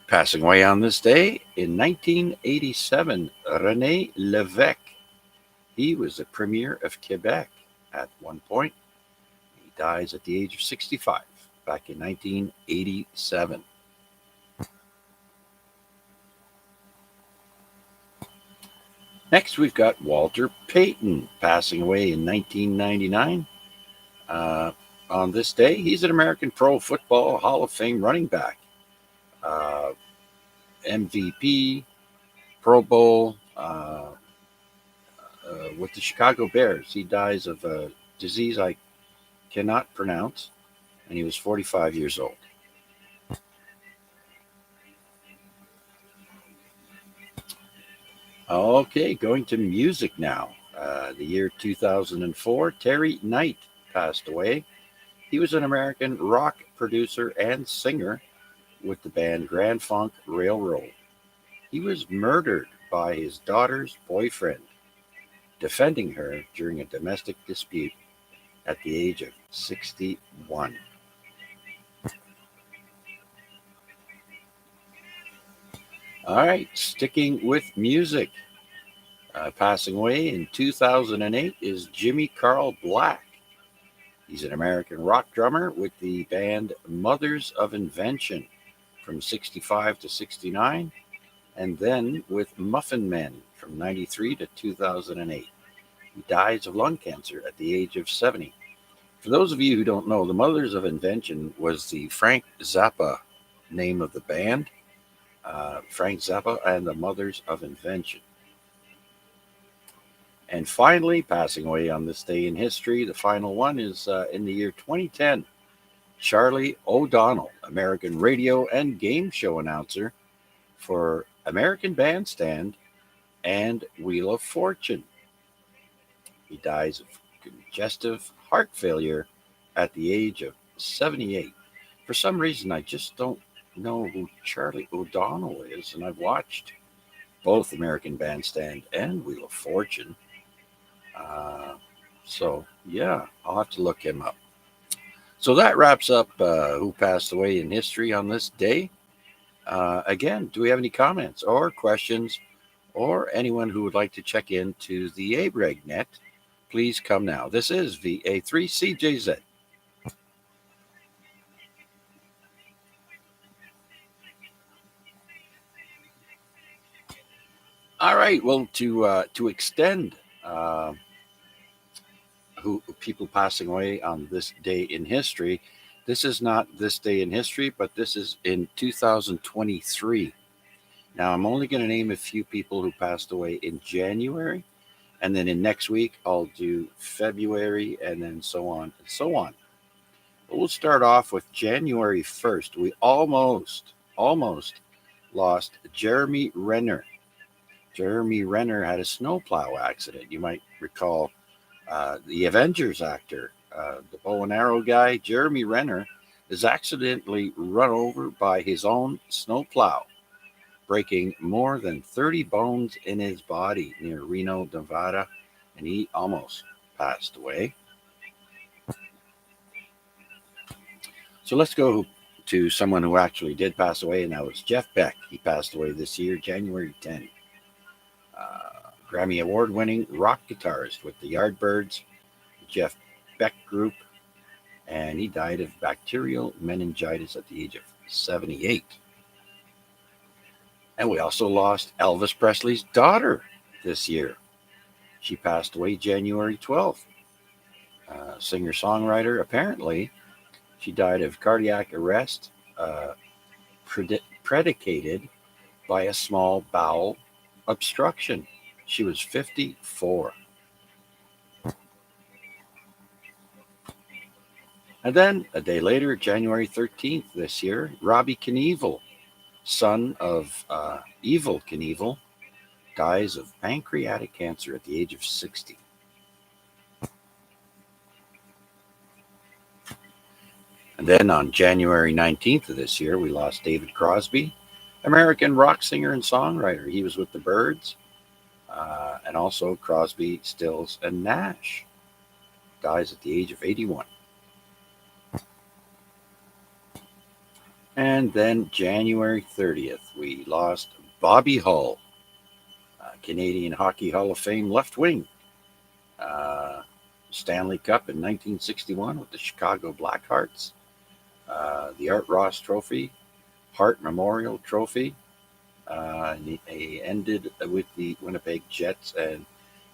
Passing away on this day in 1987, René Lévesque. He was the Premier of Quebec at one point. He dies at the age of 65 back in 1987. Next, we've got Walter Payton passing away in 1999. On this day, he's an American Pro Football Hall of Fame running back. MVP, Pro Bowl with the Chicago Bears. He dies of a disease I cannot pronounce, and he was 45 years old. Okay, going to music now. The year 2004, Terry Knight passed away. He was an American rock producer and singer with the band Grand Funk Railroad. He was murdered by his daughter's boyfriend, defending her during a domestic dispute at the age of 61. All right, sticking with music. Passing away in 2008 is Jimmy Carl Black. He's an American rock drummer with the band Mothers of Invention from 65 to 69, and then with Muffin Men from 93 to 2008. He dies of lung cancer at the age of 70. For those of you who don't know, the Mothers of Invention was the Frank Zappa name of the band. Frank Zappa and the Mothers of Invention. And finally, passing away on this day in history, the final one is in the year 2010, Charlie O'Donnell, American radio and game show announcer for American Bandstand and Wheel of Fortune. He dies of congestive heart failure at the age of 78. For some reason, I just don't know who Charlie O'Donnell is, and I've watched both American Bandstand and Wheel of Fortune. So, yeah, I'll have to look him up. So that wraps up who passed away in history on this day. Again, do we have any comments or questions or anyone who would like to check into the AREG net? Please come now. This is VA3CJZ. All right. Well, to extend who people passing away on this day in history, this is not this day in history, but this is in 2023. Now, I'm only going to name a few people who passed away in January, and then in next week I'll do February, and then so on and so on. But we'll start off with January 1st. We almost lost Jeremy Renner. Jeremy Renner had a snowplow accident. You might recall the Avengers actor, the bow and arrow guy, Jeremy Renner, is accidentally run over by his own snowplow, breaking more than 30 bones in his body near Reno, Nevada, and he almost passed away. So let's go to someone who actually did pass away, and that was Jeff Beck. He passed away this year, January 10. Grammy Award-winning rock guitarist with the Yardbirds, Jeff Beck Group, and he died of bacterial meningitis at the age of 78. And we also lost Elvis Presley's daughter this year. She passed away January 12th. Singer-songwriter, apparently, she died of cardiac arrest predicated by a small bowel obstruction. She was 54. And then a day later, January 13th this year, Robbie Knievel, son of Evil Knievel, dies of pancreatic cancer at the age of 60. And then on January 19th of this year, we lost David Crosby, American rock singer and songwriter. He was with the Byrds, and also Crosby, Stills, and Nash. Dies at the age of 81. And then January 30th, we lost Bobby Hull, Canadian Hockey Hall of Fame left wing. Stanley Cup in 1961 with the Chicago Blackhearts. The Art Ross Trophy, Hart Memorial Trophy. And he ended with the Winnipeg Jets, and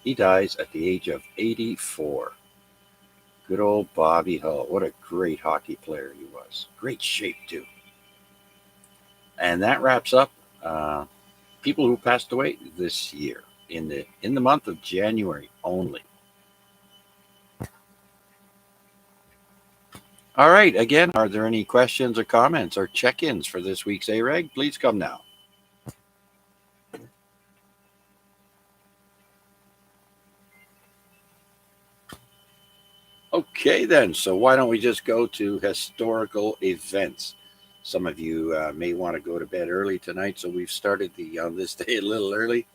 he dies at the age of 84. Good old Bobby Hull. What a great hockey player he was. Great shape, too. And that wraps up people who passed away this year in the month of January only. All right. Again, are there any questions or comments or check-ins for this week's AREG? Please come now. Okay, then. So why don't we just go to historical events? Some of you may want to go to bed early tonight, so we've started on this day a little early.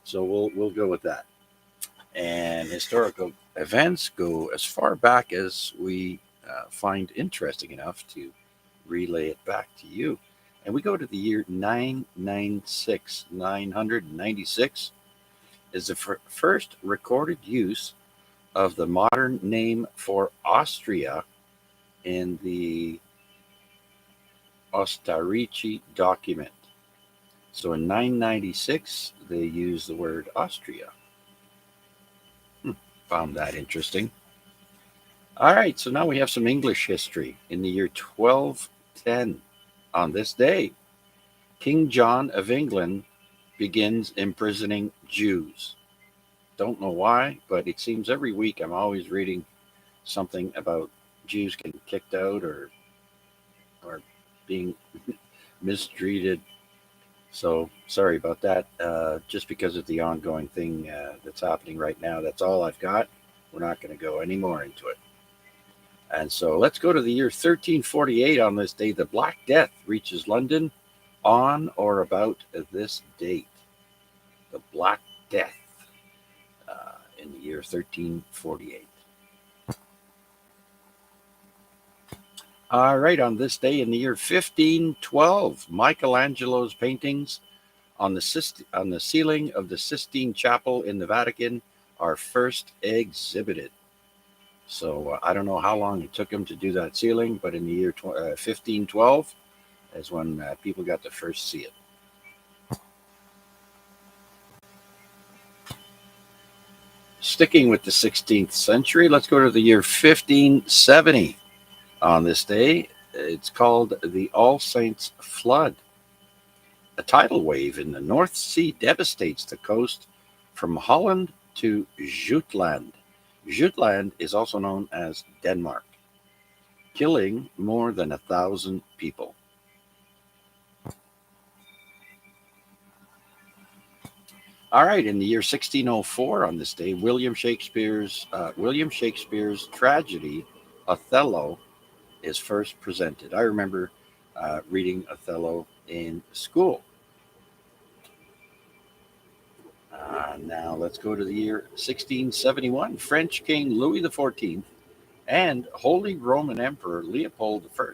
So we'll go with that. And historical events go as far back as we find interesting enough to relay it back to you. And we go to the year 996. 996 is the first recorded use of the modern name for Austria in the Ostarrîchi document. So in 996, they use the word Austria. Found that interesting. All right, so now we have some English history. In the year 1210, on this day, King John of England begins imprisoning Jews. Don't know why, but it seems every week I'm always reading something about Jews getting kicked out or being mistreated. So sorry about that. Just because of the ongoing thing that's happening right now, that's all I've got. We're not going to go any more into it. And so let's go to the year 1348. On this day, the Black Death reaches London on or about this date. The Black Death in the year 1348. All right, on this day in the year 1512, Michelangelo's paintings on the ceiling of the Sistine Chapel in the Vatican are first exhibited. So I don't know how long it took him to do that ceiling, but in the year 1512 is when people got to first see it. Sticking with the 16th century, let's go to the year 1570. On this day, it's called the All Saints Flood. A tidal wave in the North Sea devastates the coast from Holland to Jutland. Jutland is also known as Denmark, killing more than 1,000 people. All right, in the year 1604, on this day, William Shakespeare's tragedy Othello is first presented. I remember reading Othello in school. Now let's go to the year 1671. French King Louis XIV and Holy Roman Emperor Leopold I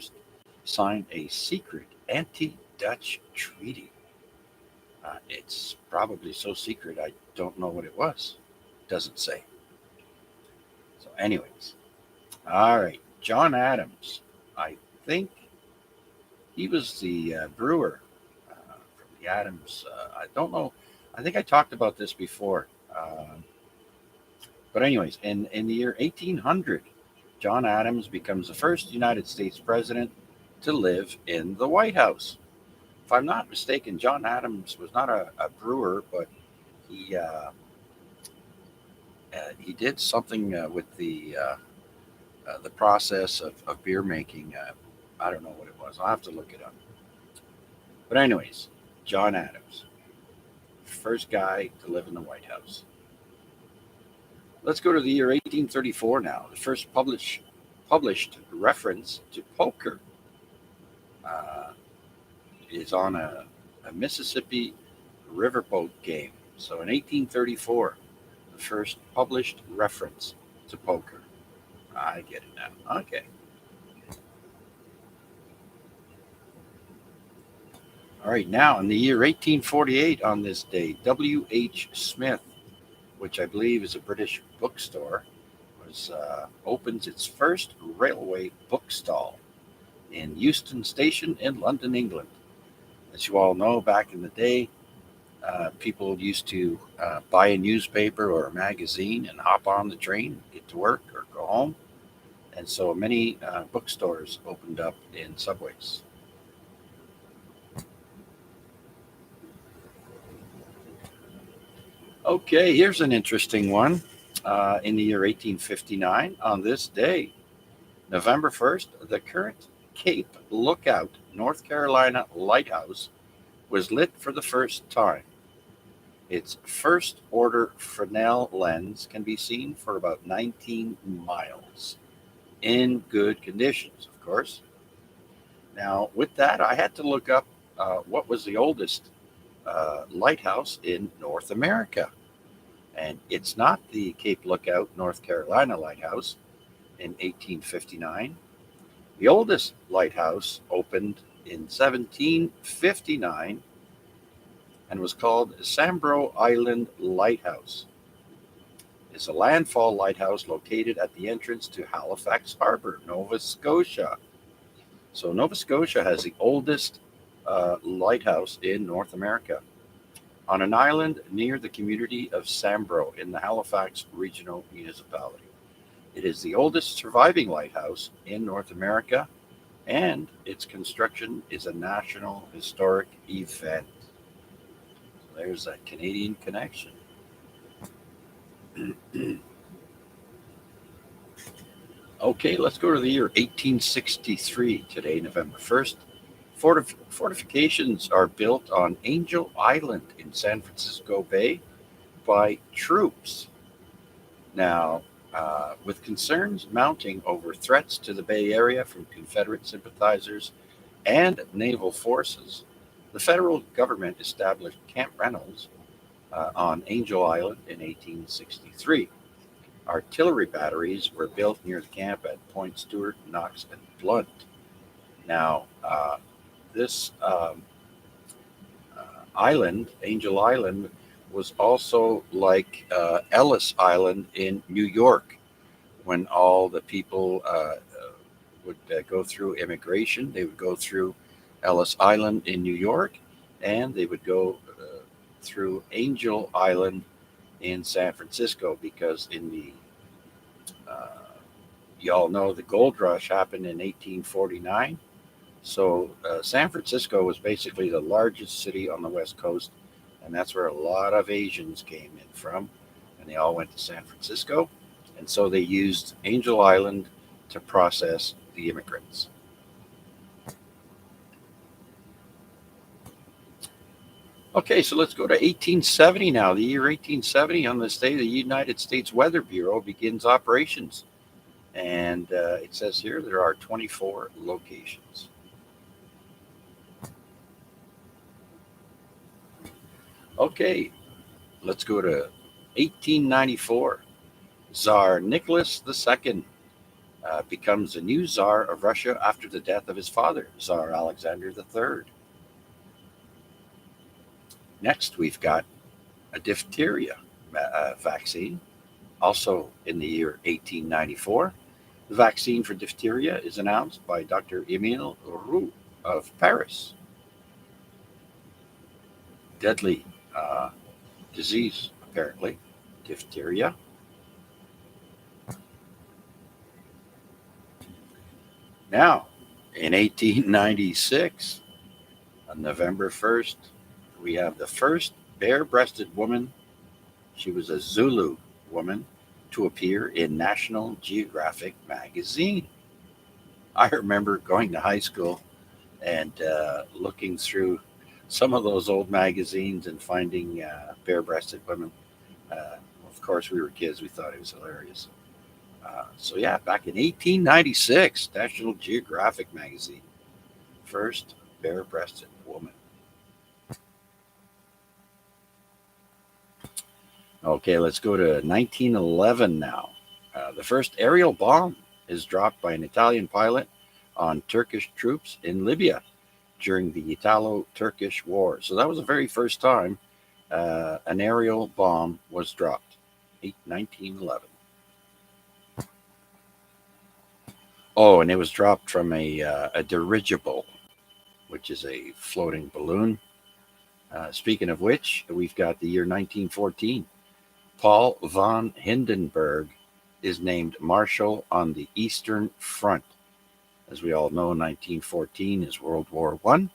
signed a secret anti-Dutch treaty. It's probably so secret I don't know what it was. Doesn't say. So anyways, all right. John Adams, I think he was the brewer from the Adams. I don't know. I think I talked about this before. But anyways, in the year 1800, John Adams becomes the first United States president to live in the White House. I'm not mistaken, John Adams was not a brewer, but he did something with the process of beer making. I don't know what it was. I'll have to look it up. But anyways, John Adams, first guy to live in the White House. Let's go to the year 1834 now. The first published reference to poker is on a Mississippi riverboat game. So in 1834, the first published reference to poker. I get it now. Okay. All right, now in the year 1848, on this day, W.H. Smith, which I believe is a British bookstore, opens its first railway bookstall in Euston Station in London, England. As you all know, back in the day, people used to buy a newspaper or a magazine and hop on the train, get to work or go home. And so many bookstores opened up in subways. Okay, here's an interesting one. In the year 1859, on this day, November 1st, the current Cape Lookout, North Carolina lighthouse was lit for the first time. Its first order Fresnel lens can be seen for about 19 miles in good conditions, of course. Now, with that, I had to look up what was the oldest lighthouse in North America. And it's not the Cape Lookout, North Carolina lighthouse in 1859. The oldest lighthouse opened in 1759 and was called Sambro Island Lighthouse. It's a landfall lighthouse located at the entrance to Halifax Harbor, Nova Scotia. So Nova Scotia has the oldest lighthouse in North America, on an island near the community of Sambro in the Halifax Regional Municipality. It is the oldest surviving lighthouse in North America, and its construction is a National Historic Event. So there's that Canadian connection. Okay, let's go to the year 1863 today, November 1st. Fortifications are built on Angel Island in San Francisco Bay by troops. Now, with concerns mounting over threats to the Bay Area from Confederate sympathizers and naval forces, the federal government established Camp Reynolds on Angel Island in 1863. Artillery batteries were built near the camp at Point Stewart, Knox, and Blunt. Now, this island, Angel Island, was also like Ellis Island in New York, when all the people would go through immigration. They would go through Ellis Island in New York, and they would go through Angel Island in San Francisco, because in the you all know the gold rush happened in 1849. So San Francisco was basically the largest city on the West Coast, and that's where a lot of Asians came in from, and they all went to San Francisco, and so they used Angel Island to process the immigrants. Okay, so let's go to 1870 now. The year 1870, on this day, the United States Weather Bureau begins operations. And it says here there are 24 locations. Okay, let's go to 1894. Tsar Nicholas II becomes the new Tsar of Russia after the death of his father, Tsar Alexander III. Next, we've got a diphtheria vaccine, also in the year 1894. The vaccine for diphtheria is announced by Dr. Émile Roux of Paris. Deadly disease, apparently, diphtheria. Now, in 1896, On November 1st, we have the first bare-breasted woman. She was a Zulu woman to appear in National Geographic magazine. I remember going to high school and looking through some of those old magazines and finding bare-breasted women. Of course, we were kids. We thought it was hilarious. So yeah, back in 1896, National Geographic magazine, first bare-breasted woman. Okay, let's go to 1911 now. The first aerial bomb is dropped by an Italian pilot on Turkish troops in Libya during the Italo-Turkish War. So that was the very first time an aerial bomb was dropped, 1911. Oh, and it was dropped from a dirigible, which is a floating balloon. Speaking of which, we've got the year 1914. Paul von Hindenburg is named Marshal on the Eastern Front. As we all know, 1914 is World War I.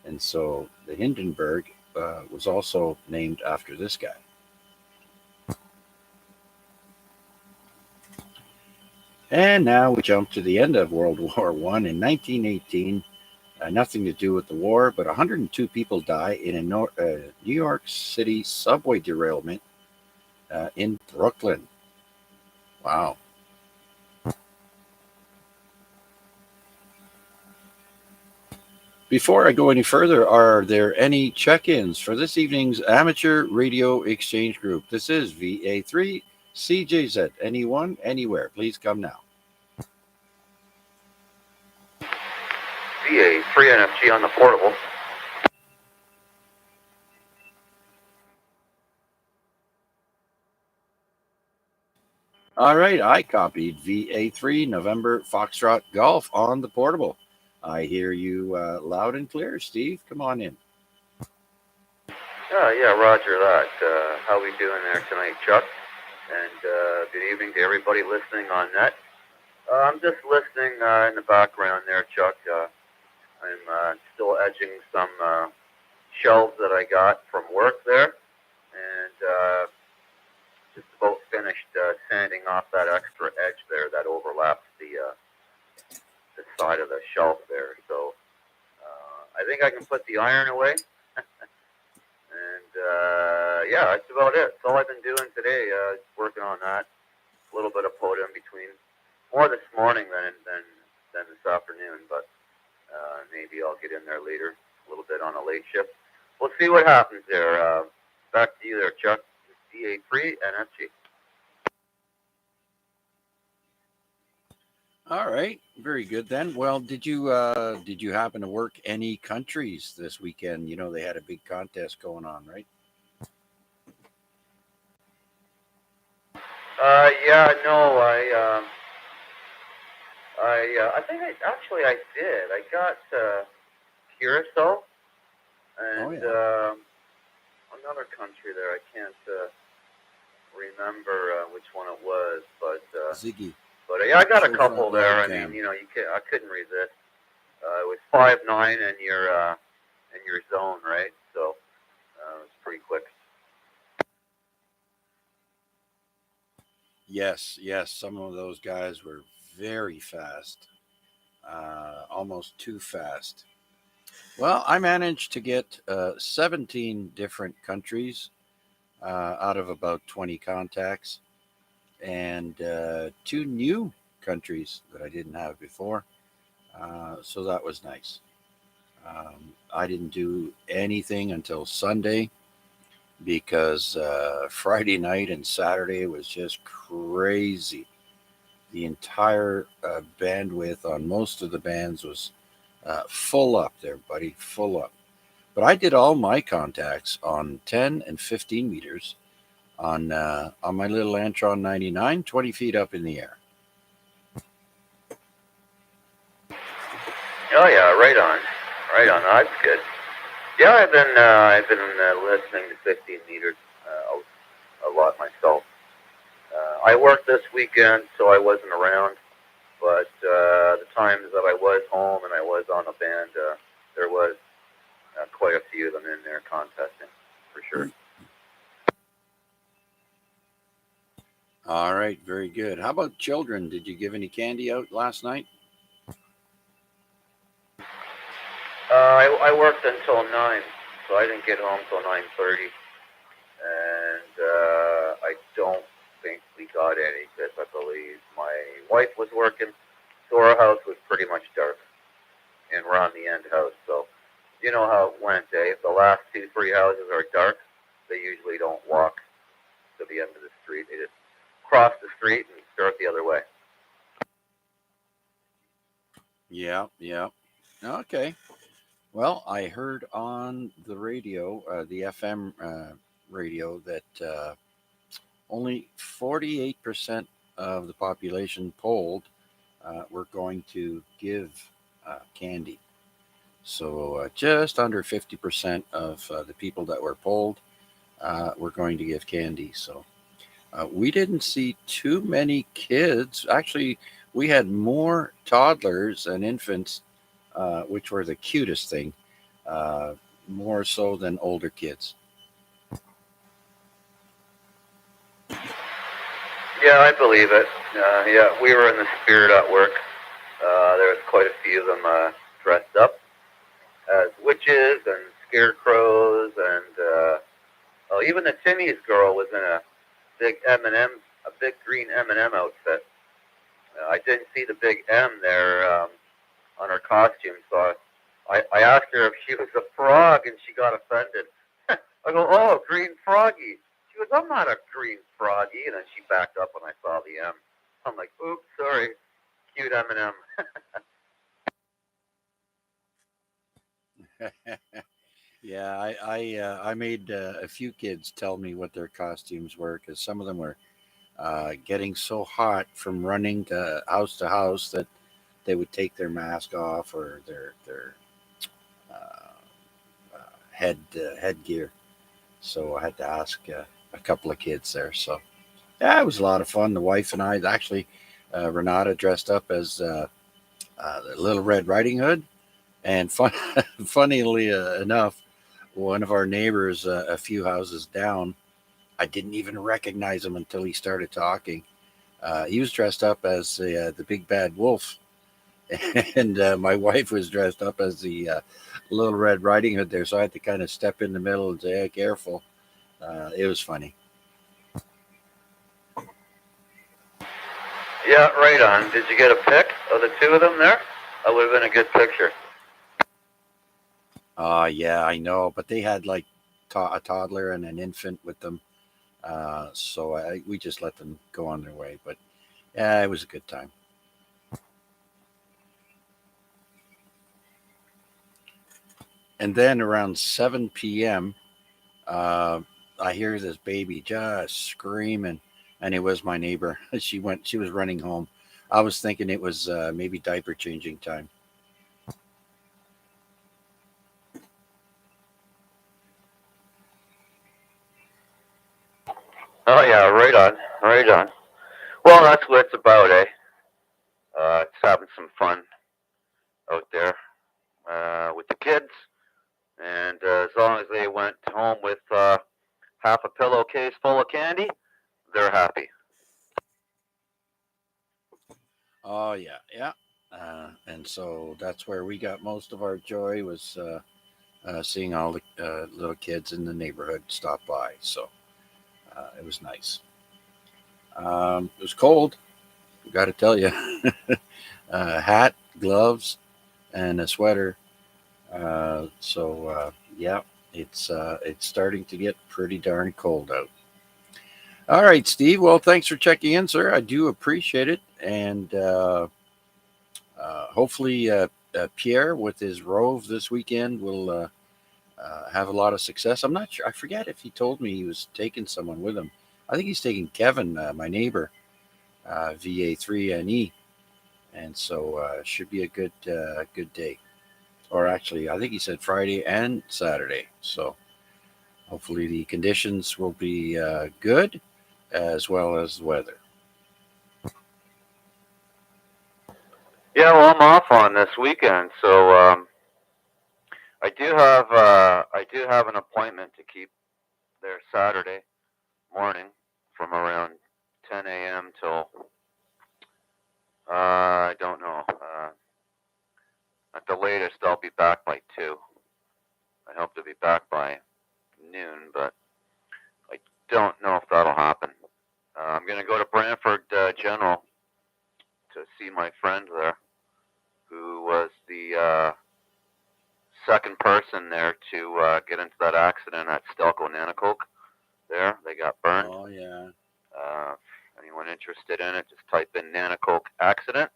And so the Hindenburg was also named after this guy. And now we jump to the end of World War I in 1918. Nothing to do with the war, but 102 people die in a New York City subway derailment in Brooklyn. Wow. Before I go any further, are there any check-ins for this evening's Amateur Radio Exchange Group? This is VA3 CJZ. Anyone, anywhere, please come now. VA3 NFG on the portable. All right, I copied VA3 November Foxtrot Golf on the portable. I hear you loud and clear, Steve. Come on in. Yeah, roger that. How we doing there tonight, Chuck? And good evening to everybody listening on net. I'm just listening in the background there, Chuck. I'm still edging some shelves that I got from work there, and just about finished sanding off that extra edge there that overlaps the side of the shelf there. So I think I can put the iron away. And yeah, that's about it. That's all I've been doing today. Working on that. A little bit of POTA in between. More this morning than this afternoon, but maybe I'll get in there later. A little bit on a late shift. We'll see what happens there. Back to you there, Chuck. DA3 NFG. All right, very good then. Well, did you happen to work any countries this weekend? You know, they had a big contest going on, right? Yeah, no, I think I did. I got Curacao and another country there. I can't remember which one it was, but Ziggy. But yeah, I got a couple there. I mean, you know, I couldn't resist. It was 5-9 in your zone, right? So it was pretty quick. Yes. Some of those guys were very fast, almost too fast. Well, I managed to get 17 different countries out of about 20 contacts, and 2 new countries that I didn't have before. So that was nice. I didn't do anything until Sunday because Friday night and Saturday was just crazy. The entire bandwidth on most of the bands was full up there, buddy, full up. But I did all my contacts on 10 and 15 meters on my little Antron 99, 20 feet up in the air. Oh yeah, right on. That's good. Yeah, I've been listening to 15 meters a lot myself. I worked this weekend, so I wasn't around. But the times that I was home and I was on a band, there was contesting, for sure. All right, very good. How about children? Did you give any candy out last night? I worked until 9, so I didn't get home till 9:30, and I don't think we got any because I believe my wife was working, so our house was pretty much dark, and we're on the end house, so you know how it went, eh? If the last 2, 3 houses are dark, they usually don't walk to the end of the street. They just cross the street and start the other way. Yeah, yeah. Okay. Well, I heard on the radio, the FM radio, that only 48% of the population polled were going to give candy. So just under 50% of the people that were polled were going to give candy. So we didn't see too many kids. Actually, we had more toddlers and infants, which were the cutest thing, more so than older kids. Yeah, I believe it. Yeah, we were in the spirit at work. There was quite a few of them dressed up as witches and scarecrows, and even the Timmy's girl was in a big M&M, a big green M&M outfit. I didn't see the big M there on her costume, so I asked her if she was a frog, and she got offended. I go, oh, green froggy. She goes, I'm not a green froggy, and then she backed up when I saw the M. I'm like, oops, sorry, cute M&M. Yeah, I made a few kids tell me what their costumes were because some of them were getting so hot from running to house that they would take their mask off or their uh, headgear. So I had to ask a couple of kids there. So yeah, it was a lot of fun. The wife and I actually, Renata dressed up as the Little Red Riding Hood, and funnily enough, one of our neighbors a few houses down, I didn't even recognize him until he started talking. He was dressed up as the big bad wolf, and my wife was dressed up as the Little Red Riding Hood there. So I had to kind of step in the middle and say, "Hey, careful." It was funny. Yeah, right on. Did you get a pic of the two of them there? That would have been a good picture. Yeah, I know, but they had like a toddler and an infant with them, so we just let them go on their way. But yeah, it was a good time. And then around 7 p.m., uh, I hear this baby just screaming, and it was my neighbor. She was running home. I was thinking it was maybe diaper changing time. Oh yeah, right on, right on. Well, that's what it's about, eh? It's having some fun out there with the kids, and as long as they went home with half a pillowcase full of candy, they're happy. Oh yeah, yeah. And so that's where we got most of our joy was seeing all the little kids in the neighborhood stop by. So it was nice. It was cold. Got to tell you, hat, gloves, and a sweater. So yeah, it's starting to get pretty darn cold out. All right, Steve. Well, thanks for checking in, sir. I do appreciate it, and hopefully Pierre with his Rove this weekend will have a lot of success. I'm not sure. I forget if he told me he was taking someone with him. I think he's taking Kevin, my neighbor, VA3NE, and so should be a good day. Or actually, I think he said Friday and Saturday. So hopefully the conditions will be good as well as the weather. Yeah, well, I'm off on this weekend, so I do have an appointment to keep there Saturday morning from around 10 a.m. till I don't know. At the latest, I'll be back by 2. I hope to be back by noon, but I don't know if that'll happen. I'm going to go to Brantford General to see my friend there, who was the second person there to get into that accident at Stelco Nanacoke. There, they got burned. Oh, yeah. Anyone interested in it, just type in Nanacoke accident,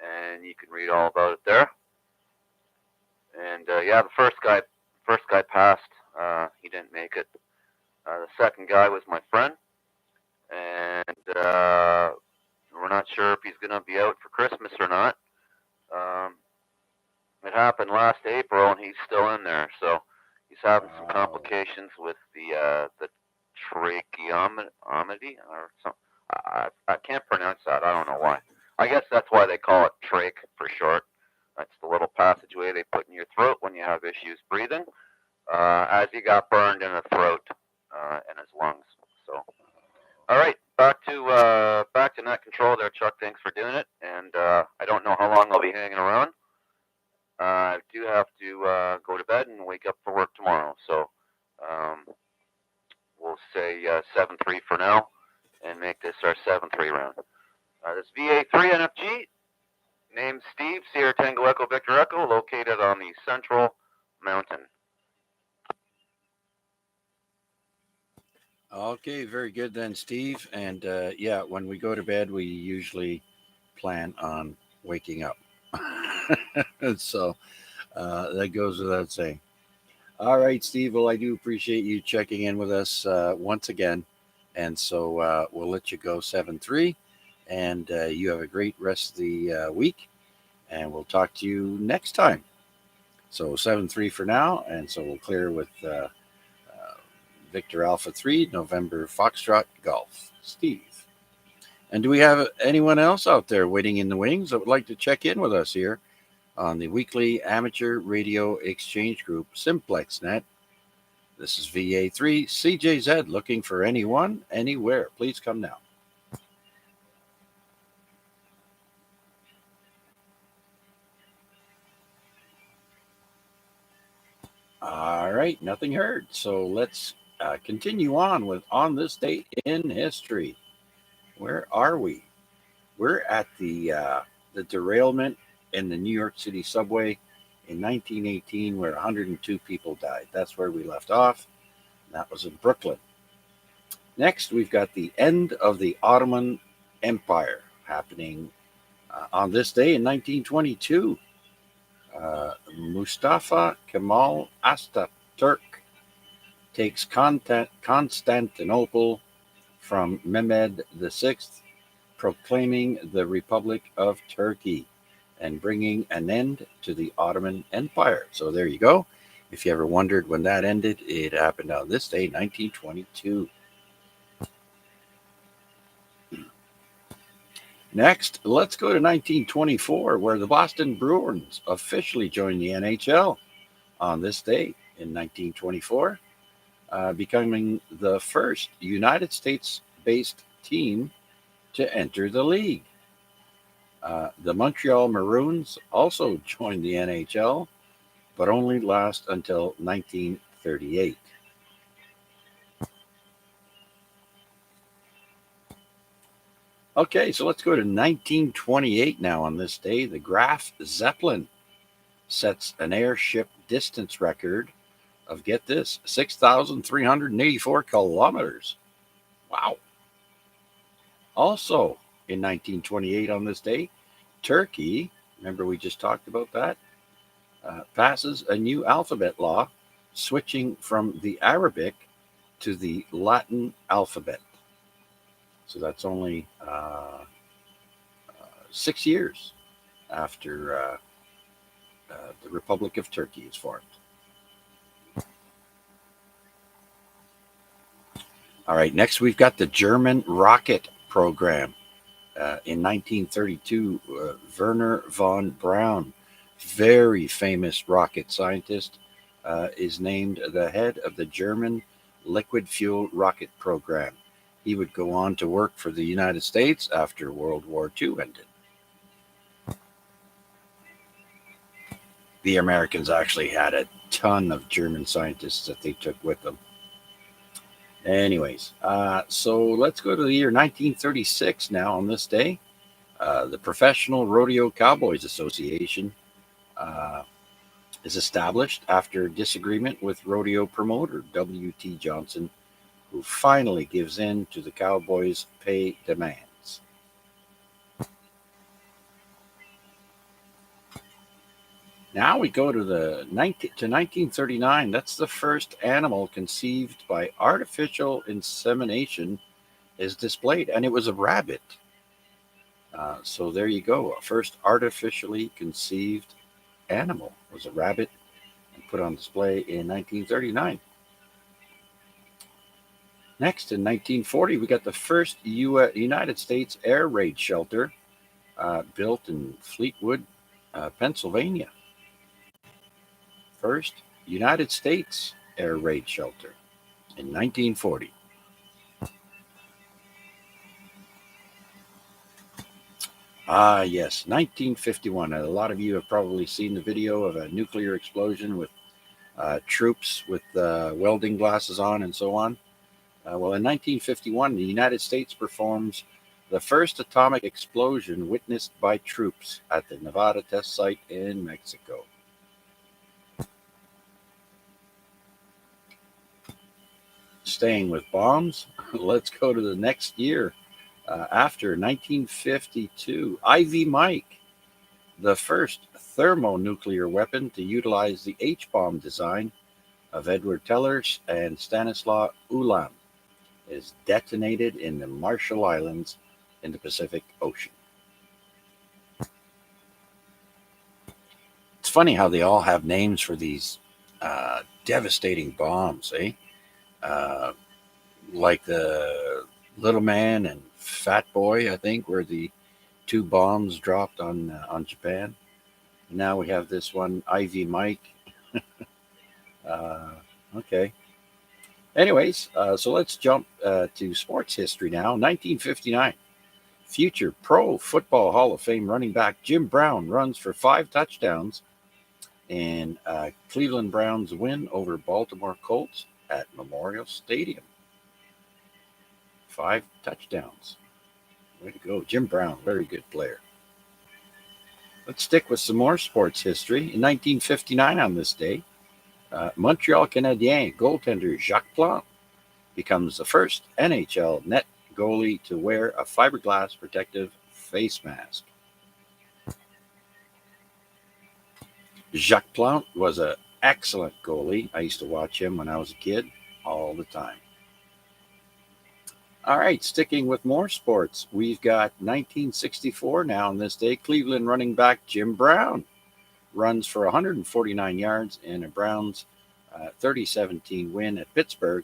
and you can read all about it there. And yeah, the first guy passed. He didn't make it. The second guy was my friend, and we're not sure if he's going to be out for Christmas or not. It happened last April, and he's still in there. So he's having some complications with the tracheotomy or something. I can't pronounce that. I don't know why. I guess that's why they call it trach for short. That's the little passageway they put in your throat when you have issues breathing. As he got burned in the throat and his lungs. So, all right, back to net control there, Chuck. Thanks for doing it. And I don't know how long I'll be hanging around. I do have to go to bed and wake up for work tomorrow. So we'll say 7-3 for now and make this our 7-3 round. This VA3 NFG, named Steve, Sierra Tango Echo Victor Echo, located on the Central Mountain. Okay, very good then, Steve. And yeah, when we go to bed, we usually plan on waking up. So that goes without saying. All right, Steve. Well, I do appreciate you checking in with us once again. And so we'll let you go 7-3. And you have a great rest of the week. And we'll talk to you next time. So 7-3 for now. And so we'll clear with Victor Alpha 3, November Foxtrot Golf. Steve. And do we have anyone else out there waiting in the wings that would like to check in with us here on the weekly amateur radio exchange group Simplex Net? This is VA3 CJZ looking for anyone, anywhere. Please come now. All right, nothing heard. So let's continue on with On This Day in History. Where are we? We're at the derailment in the New York City subway in 1918 where 102 people died. That's where we left off. That was in Brooklyn. Next, we've got the end of the Ottoman Empire happening on this day in 1922. Mustafa Kemal Ataturk takes Constantinople from Mehmed VI, proclaiming the Republic of Turkey and bringing an end to the Ottoman Empire. So there you go. If you ever wondered when that ended, it happened on this day, 1922. Next, let's go to 1924, where the Boston Bruins officially joined the NHL on this day in 1924, becoming the first United States-based team to enter the league. The Montreal Maroons also joined the NHL, but only last until 1938. Okay, so let's go to 1928 now on this day. The Graf Zeppelin sets an airship distance record of, get this, 6,384 kilometers. Wow. Also in 1928 on this day, Turkey, remember we just talked about that, passes a new alphabet law, switching from the Arabic to the Latin alphabet. So that's only 6 years after the Republic of Turkey is formed. All right, next we've got the German rocket program. In 1932, Werner von Braun, very famous rocket scientist, is named the head of the German liquid fuel rocket program. He would go on to work for the United States after World War II ended. The Americans actually had a ton of German scientists that they took with them. Anyways, so let's go to the year 1936 now on this day. The Professional Rodeo Cowboys Association is established after disagreement with rodeo promoter W.T. Johnson, who finally gives in to the Cowboys' pay demands. Now we go to 1939. That's the first animal conceived by artificial insemination is displayed, and it was a rabbit. So there you go. First artificially conceived animal was a rabbit and put on display in 1939. Next, in 1940, we got the first United States air raid shelter built in Fleetwood, Pennsylvania. First United States air raid shelter in 1940. Yes, 1951. A lot of you have probably seen the video of a nuclear explosion with troops with welding glasses on and so on. Well, in 1951, the United States performs the first atomic explosion witnessed by troops at the Nevada test site in Mexico. Staying with bombs, let's go to the next year. After 1952, Ivy Mike, the first thermonuclear weapon to utilize the H-bomb design of Edward Teller and Stanislaw Ulam, is detonated in the Marshall Islands in the Pacific Ocean. It's funny how they all have names for these devastating bombs, eh? Like the Little Man and Fat Boy, I think, were the two bombs dropped on Japan. Now we have this one, Ivy Mike. Okay. Anyways, so let's jump to sports history now. 1959, future Pro Football Hall of Fame running back Jim Brown runs for 5 touchdowns in Cleveland Browns win over Baltimore Colts at Memorial Stadium. 5 touchdowns. Way to go. Jim Brown, very good player. Let's stick with some more sports history. In 1959 on this day, Montreal Canadiens goaltender Jacques Plante becomes the first NHL net goalie to wear a fiberglass protective face mask. Jacques Plante was an excellent goalie. I used to watch him when I was a kid all the time. All right, sticking with more sports, we've got 1964 now on this day. Cleveland running back Jim Brown runs for 149 yards in a Browns 30-17 win at Pittsburgh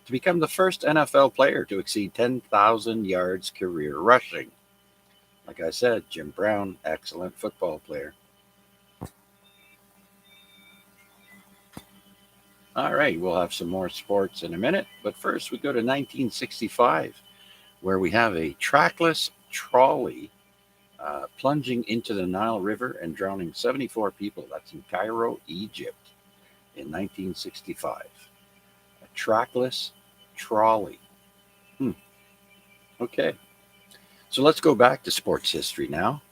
to become the first NFL player to exceed 10,000 yards career rushing. Like I said, Jim Brown, excellent football player. All right, we'll have some more sports in a minute, but first we go to 1965, where we have a trackless trolley plunging into the Nile River and drowning 74 people. That's in Cairo, Egypt, in 1965. A trackless trolley. Okay, so let's go back to sports history now.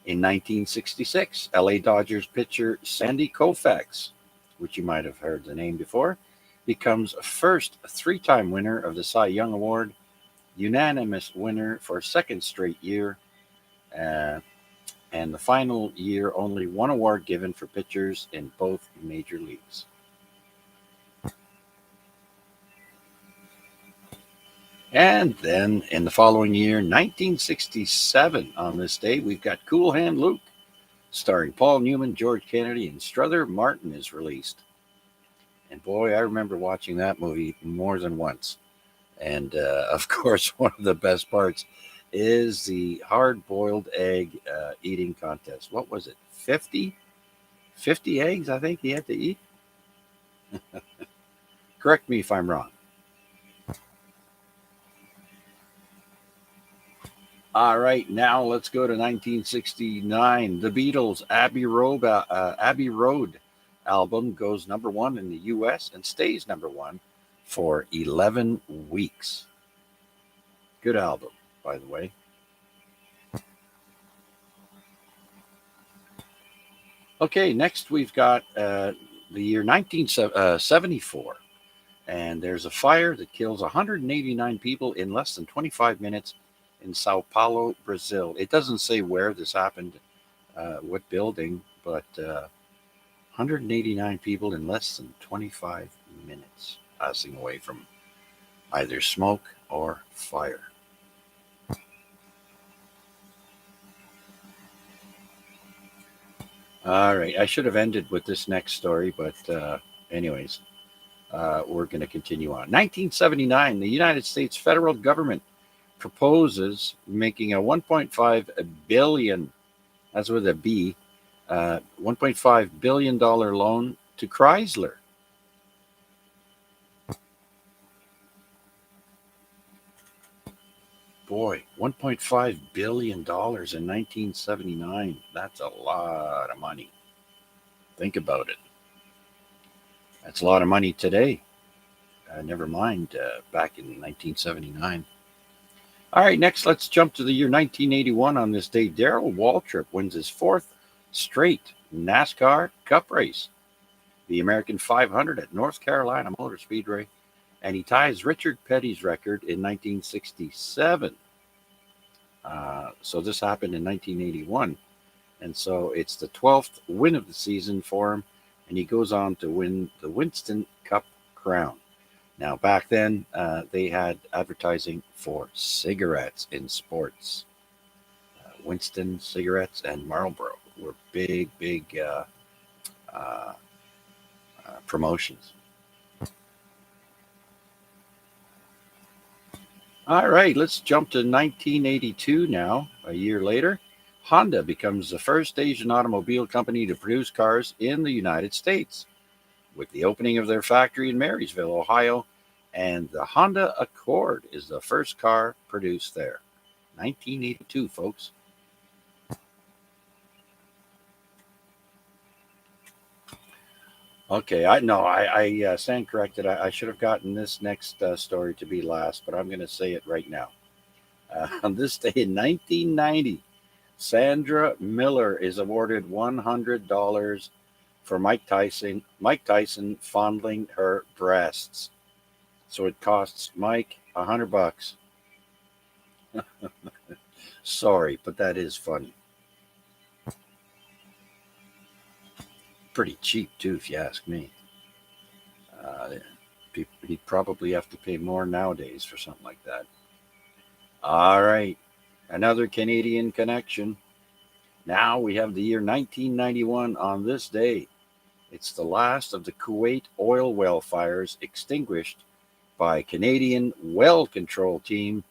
In 1966, LA Dodgers pitcher Sandy Koufax, which you might have heard the name before, becomes first 3-time winner of the Cy Young Award, unanimous winner for a second straight year, and the final year only one award given for pitchers in both major leagues. And then in the following year, 1967, on this day, we've got Cool Hand Luke, starring Paul Newman, George Kennedy, and Strother Martin, is released. And boy, I remember watching that movie more than once. And of course, one of the best parts is the hard-boiled egg eating contest. What was it? 50 eggs, I think he had to eat. Correct me if I'm wrong. All right, now let's go to 1969. The Beatles' Abbey Road album goes number one in the U.S. and stays number one for 11 weeks. Good album, by the way. Okay, next we've got the year 1974, and there's a fire that kills 189 people in less than 25 minutes in Sao Paulo, Brazil. It doesn't say where this happened, what building, but 189 people in less than 25 minutes passing away from either smoke or fire. All right, I should have ended with this next story, but anyways, we're going to continue on. 1979, the United States federal government proposes making a 1.5 billion, that's with a B, $1.5 billion loan to Chrysler. Boy, $1.5 billion in 1979. That's a lot of money. Think about it. That's a lot of money today. Never mind back in 1979. All right, next let's jump to the year 1981. On this day, Darrell Waltrip wins his fourth straight NASCAR Cup race, the American 500 at North Carolina Motor Speedway, and he ties Richard Petty's record in 1967. So this happened in 1981, and so it's the 12th win of the season for him, and he goes on to win the Winston Cup crown. Now, back then, they had advertising for cigarettes in sports. Winston cigarettes and Marlboro were big promotions. All right, let's jump to 1982 now. A year later, Honda becomes the first Asian automobile company to produce cars in the United States, with the opening of their factory in Marysville, Ohio, and the Honda Accord is the first car produced there. 1982, folks. Okay, I stand corrected. I should have gotten this next story to be last, but I'm going to say it right now. On this day in 1990, Sandra Miller is awarded $100 for Mike Tyson fondling her breasts. So it costs Mike $100. Sorry, but that is funny. Pretty cheap too, if you ask me. He'd probably have to pay more nowadays for something like that. All right, another Canadian connection. Now we have the year 1991 on this day. It's the last of the Kuwait oil well fires extinguished by a Canadian well control team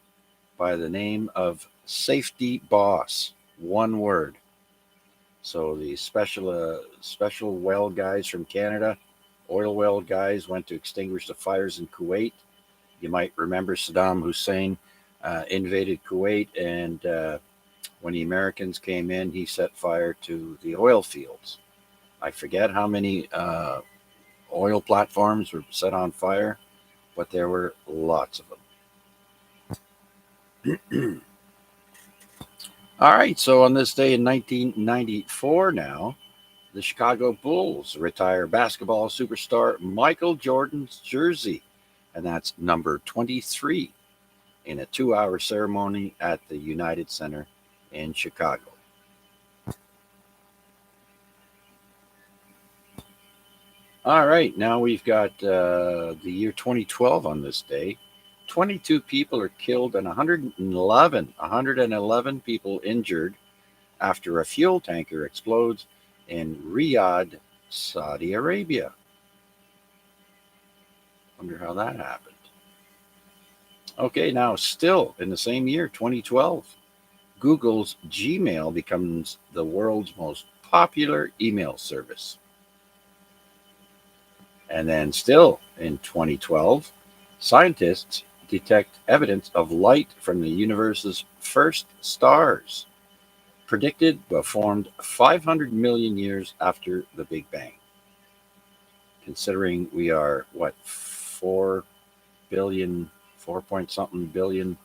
by the name of Safety Boss. One word. So the special well guys from Canada, oil well guys, went to extinguish the fires in Kuwait. You might remember Saddam Hussein invaded Kuwait, and when the Americans came in, he set fire to the oil fields. I forget how many oil platforms were set on fire, but there were lots of them. All right, so on this day in 1994 now, the Chicago Bulls retire basketball superstar Michael Jordan's jersey, and that's number 23, in a 2-hour ceremony at the United Center in Chicago. All right, now we've got the year 2012 on this day. 22 people are killed and 111 people injured after a fuel tanker explodes in Riyadh, Saudi Arabia. Wonder how that happened. Okay, now still in the same year, 2012, Google's Gmail becomes the world's most popular email service. And then still in 2012, scientists detect evidence of light from the universe's first stars, predicted but formed 500 million years after the Big Bang. Considering we are, what, 4 billion, 4 point something billion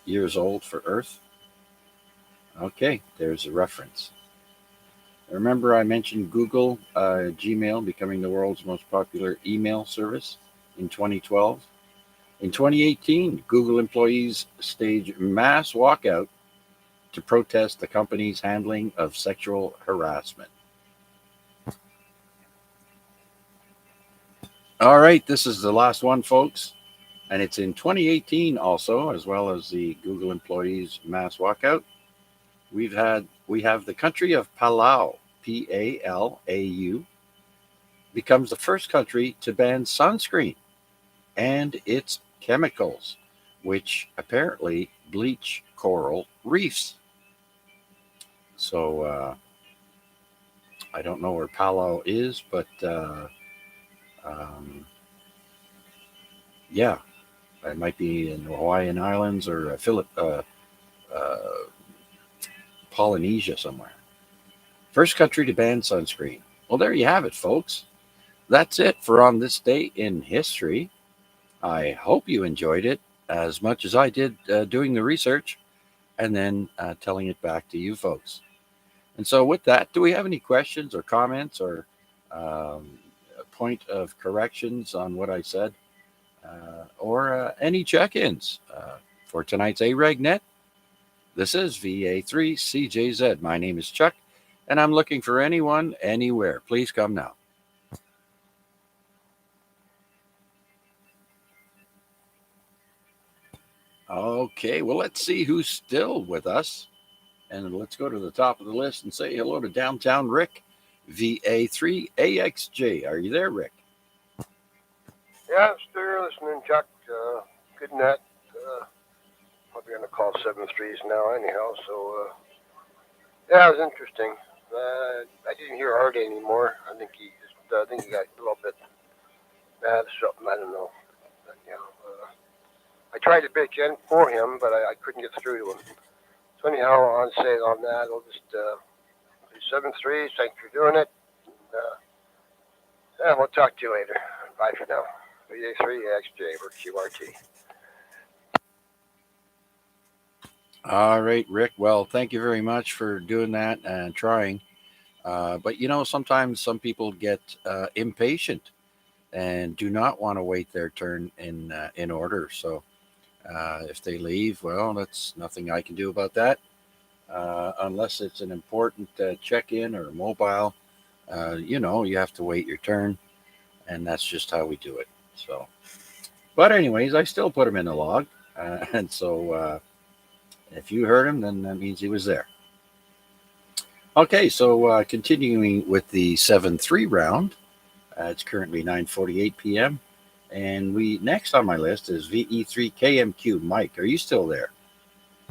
years old for Earth? Okay, there's a reference. Remember, I mentioned Google Gmail becoming the world's most popular email service in 2012? In 2018, Google employees staged mass walkout to protest the company's handling of sexual harassment. All right, this is the last one, folks. And it's in 2018 also, as well as the Google employees mass walkout. We have the country of Palau, Palau, becomes the first country to ban sunscreen and its chemicals, which apparently bleach coral reefs. So I don't know where Palau is, but yeah, it might be in the Hawaiian Islands or Polynesia somewhere. First country to ban sunscreen. Well, there you have it, folks. That's it for On This Day in History. I hope you enjoyed it as much as I did doing the research and then telling it back to you folks. And so, with that, do we have any questions or comments or a point of corrections on what I said or any check ins for tonight's AREG Net? This is VA3CJZ. My name is Chuck, and I'm looking for anyone, anywhere. Please come now. Okay, well, let's see who's still with us. And let's go to the top of the list and say hello to Downtown Rick, VA3AXJ. Are you there, Rick? Yeah, I'm still listening, Chuck. Good net. Probably going to call 7 threes now, anyhow. So, yeah, it was interesting. I didn't hear Art anymore. I think he got a little bit mad or something. I don't know. But, I tried to bitch in for him, but I couldn't get through to him. So anyhow, on that, I'll just do 7 threes. Thanks for doing it. And, yeah, we'll talk to you later. Bye for now. VA3XJ or QRT. All right, Rick. Well, thank you very much for doing that and trying. But sometimes some people get impatient and do not want to wait their turn in order. So if they leave, well, that's nothing I can do about that, unless it's an important check-in or mobile. You have to wait your turn, and that's just how we do it. So, but anyways, I still put him in the log, and so if you heard him, then that means he was there. Okay, so continuing with the 7-3 round, it's currently 9:48 p.m. And next on my list is VE3KMQ. Mike, are you still there?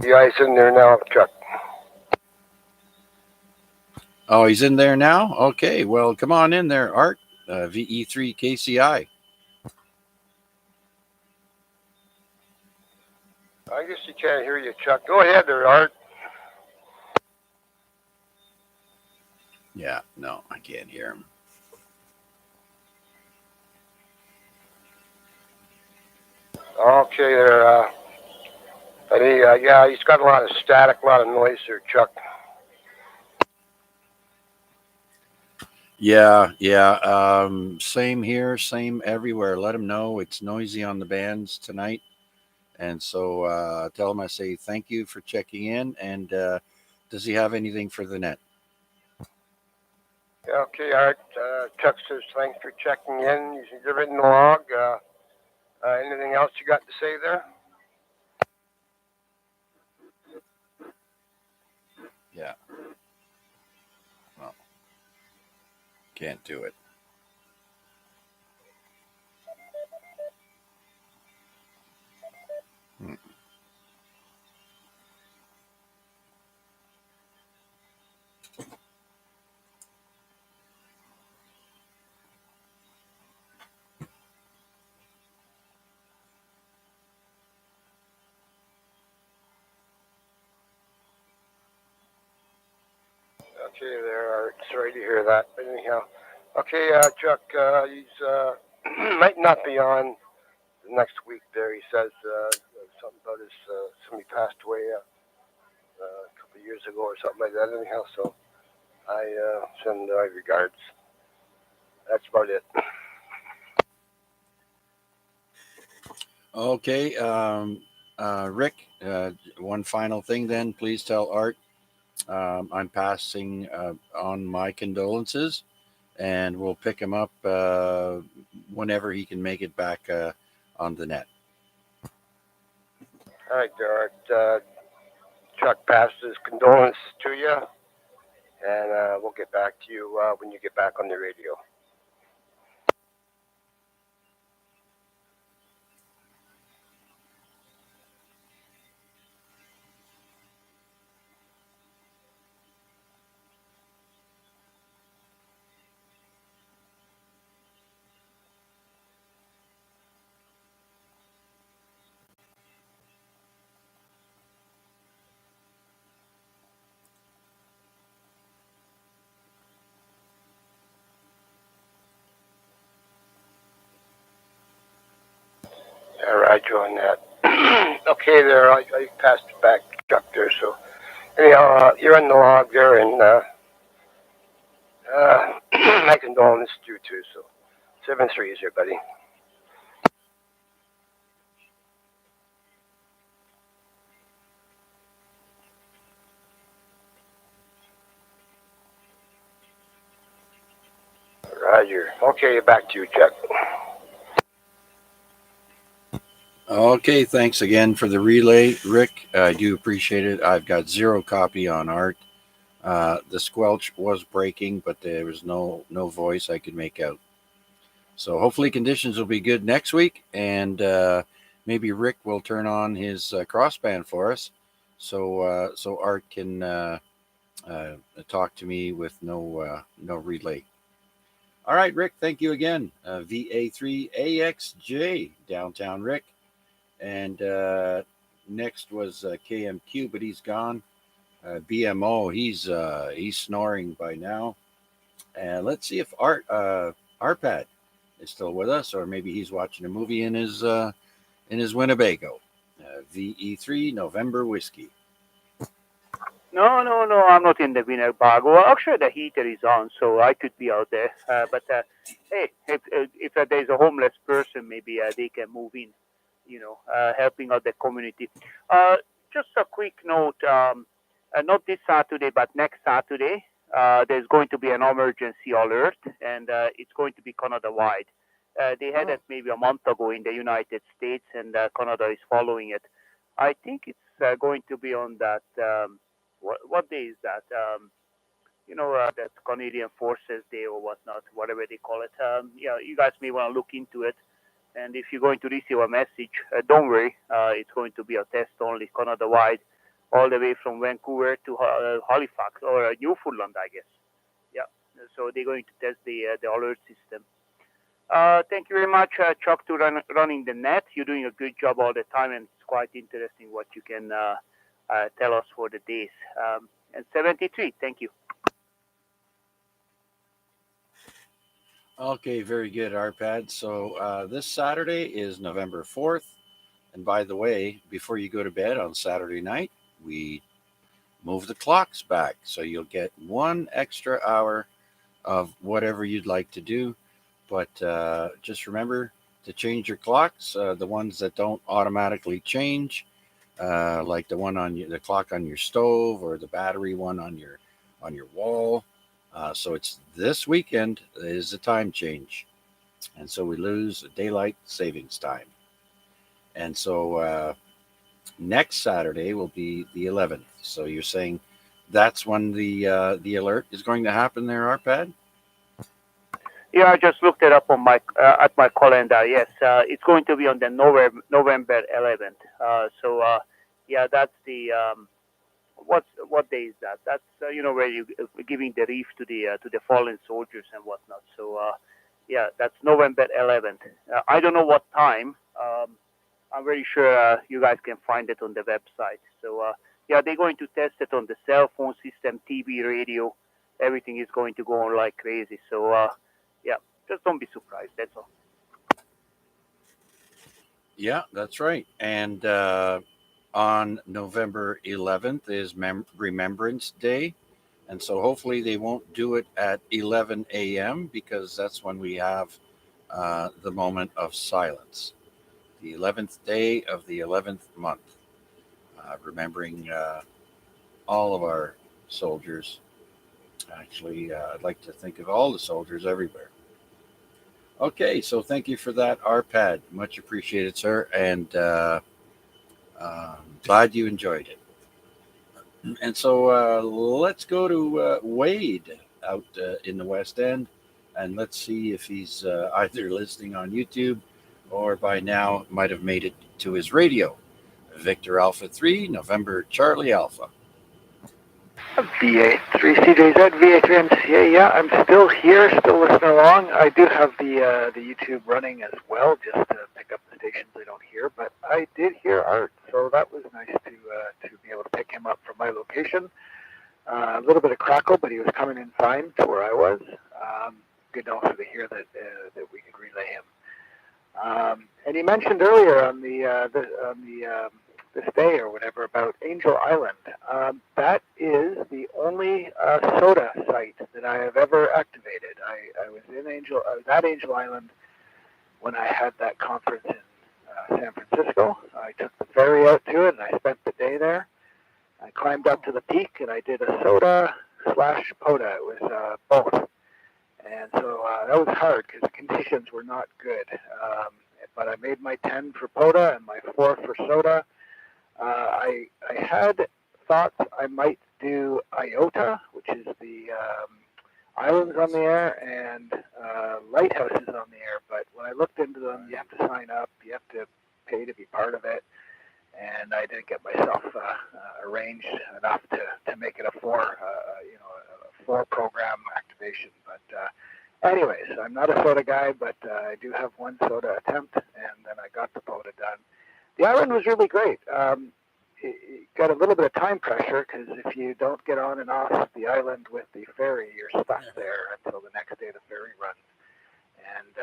Yeah, he's in there now, Chuck. Oh, he's in there now? Okay, well, come on in there, Art. VE3KCI. I guess he can't hear you, Chuck. Go ahead there, Art. Yeah, no, I can't hear him. Okay there. But he's got a lot of static, a lot of noise there, Chuck. Yeah. Same here, same everywhere. Let him know it's noisy on the bands tonight. And so tell him I say thank you for checking in. And does he have anything for the net? Yeah, okay, Art. Chuck says thanks for checking in. He's written the log. Anything else you got to say there? Yeah. Well, can't do it. Okay, there, Art. Sorry to hear that. But anyhow, okay, Chuck, he's might not be on next week. There, he says something about his somebody passed away a couple of years ago or something like that. Anyhow, so I send my regards. That's about it. Okay, Rick, one final thing then. Please tell Art I'm passing on my condolences, and we'll pick him up whenever he can make it back on the net. All right, there, Art. Chuck passes his condolences to you, and we'll get back to you when you get back on the radio. All right, on that. Okay, there, I passed it back to Chuck there. So anyhow, you're in the log there, and my condolences to you too. So 7-3 is here, buddy. Roger. Okay, back to you, Chuck. Okay, thanks again for the relay, Rick. I do appreciate it. I've got 0 copy on Art. The squelch was breaking, but there was no voice I could make out. So hopefully conditions will be good next week, and maybe Rick will turn on his crossband for us, so Art can talk to me with no relay. All right, Rick. Thank you again. VA3AXJ, downtown Rick, and next was KMQ, but he's gone. BMO, he's snoring by now. And let's see if Arpad is still with us, or maybe he's watching a movie in his Winnebago. VE3 November Whiskey. No, I'm not in the Winnebago. Actually, the heater is on, so I could be out there. But hey, if there's a homeless person, maybe they can move in, helping out the community. Just a quick note, not this Saturday, but next Saturday, there's going to be an emergency alert, and it's going to be Canada-wide. They had it maybe a month ago in the United States, and Canada is following it. I think it's going to be on that. What day is that? That Canadian Forces Day or whatnot, whatever they call it. You guys may want to look into it. And if you're going to receive a message, don't worry. It's going to be a test only, Canada-wide, all the way from Vancouver to Halifax or Newfoundland, I guess. Yeah. So they're going to test the alert system. Thank you very much, Chuck, to running the net. You're doing a good job all the time, and it's quite interesting what you can tell us for the days. And 73, thank you. Okay, very good, Arpad. So this Saturday is November 4th. And by the way, before you go to bed on Saturday night, we move the clocks back. So you'll get 1 extra hour of whatever you'd like to do. But just remember to change your clocks, the ones that don't automatically change, like the clock on your stove or the battery one on your wall. So it's this weekend is a time change, and so we lose daylight savings time. And so next Saturday will be the 11th. So you're saying that's when the alert is going to happen there, Arpad? Yeah, I just looked it up on my at my calendar. Yes, it's going to be on the November 11th. Yeah, that's the what day is that? That's where you giving the wreath to the fallen soldiers and whatnot. So yeah, that's November 11th. I don't know what time. I'm very sure you guys can find it on the website. So yeah, they're going to test it on the cell phone system, TV, radio, everything is going to go on like crazy. So yeah, just don't be surprised. That's all. Yeah, that's right. And on November 11th is Remembrance Day. And so hopefully they won't do it at 11 a.m. because that's when we have the moment of silence. The 11th day of the 11th month, remembering all of our soldiers. Actually, I'd like to think of all the soldiers everywhere. Okay, so thank you for that, RPAD. Much appreciated, sir. And glad you enjoyed it. And so let's go to Wade out in the West End, and let's see if he's either listening on YouTube or by now might have made it to his radio. Victor Alpha 3, November Charlie Alpha. VA3 CJZ, VA3 MCA. Yeah, I'm still here, still listening along. I do have the YouTube running as well, just to pick up the stations I don't hear. But I did hear Art, so that was nice to be able to pick him up from my location. A little bit of crackle, but he was coming in fine to where I was. Good also to hear that we could relay him. And he mentioned earlier on this day or whatever about Angel Island. That is the only soda site that I have ever activated. I was at Angel Island when I had that conference in San Francisco. I took the ferry out to it and I spent the day there. I climbed up to the peak and I did a soda / POTA. It was both. And so that was hard because the conditions were not good. But I made my 10 for POTA and my 4 for soda. I had thought I might do IOTA, which is the islands on the air, and lighthouses on the air. But when I looked into them, you have to sign up, you have to pay to be part of it. And I didn't get myself arranged enough to make it a 4 program activation. But anyways, I'm not a soda guy, but I do have one soda attempt, and then I got the POTA done. The island was really great. It got a little bit of time pressure because if you don't get on and off the island with the ferry, you're stuck there until the next day the ferry runs, and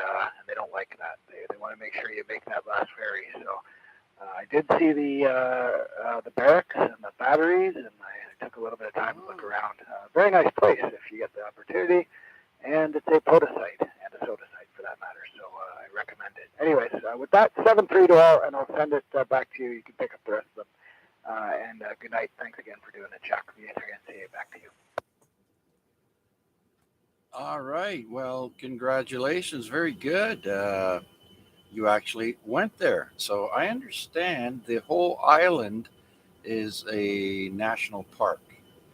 they don't like that. They want to make sure you make that last ferry. So I did see the barracks and the batteries, and I took a little bit of time to look around. Very nice place if you get the opportunity, and it's a POTA site and a soda site for that matter. So I recommend it. Anyways, with that, 7-3 to all, and I'll send it back to you. You can pick up the rest of them. And good night. Thanks again for doing it, Chuck. VA3NCA, back to you. All right. Well, congratulations. Very good. You actually went there. So I understand the whole island is a national park.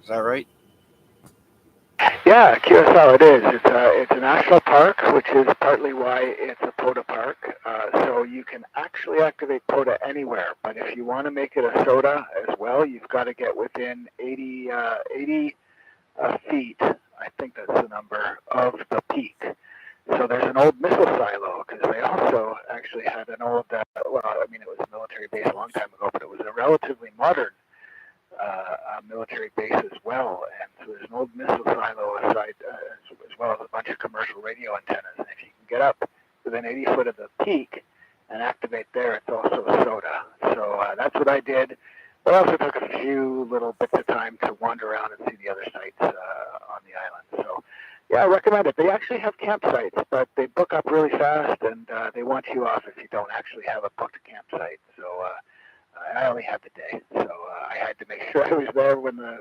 Is that right? Yeah, Curacao it is. It's a national park, which is partly why it's a POTA park. So you can actually activate POTA anywhere, but if you want to make it a soda as well, you've got to get within 80 feet, I think that's the number, of the peak. So there's an old missile silo, because they also actually had an old, it was a military base a long time ago, but it was a relatively modern military base as well. And so there's an old missile silo aside, as well as a bunch of commercial radio antennas. And if you can get up within 80 foot of the peak and activate there, it's also a soda. So that's what I did. But I also took a few little bits of time to wander around and see the other sites on the island. So yeah, I recommend it. They actually have campsites, but they book up really fast, and they want you off if you don't actually have a booked campsite. So I only had the day, so I had to make sure I was there when the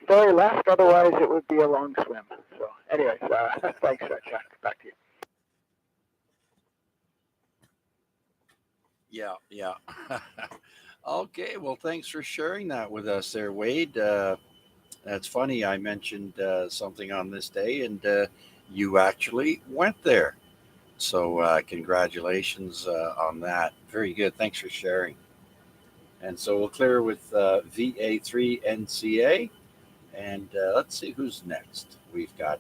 ferry left. Otherwise, it would be a long swim. So, anyways, thanks, Chuck. Back to you. Yeah. Okay. Well, thanks for sharing that with us, there, Wade. That's funny. I mentioned something on this day, and you actually went there. So congratulations on that. Very good. Thanks for sharing. And so we'll clear with VA3NCA. And let's see who's next. We've got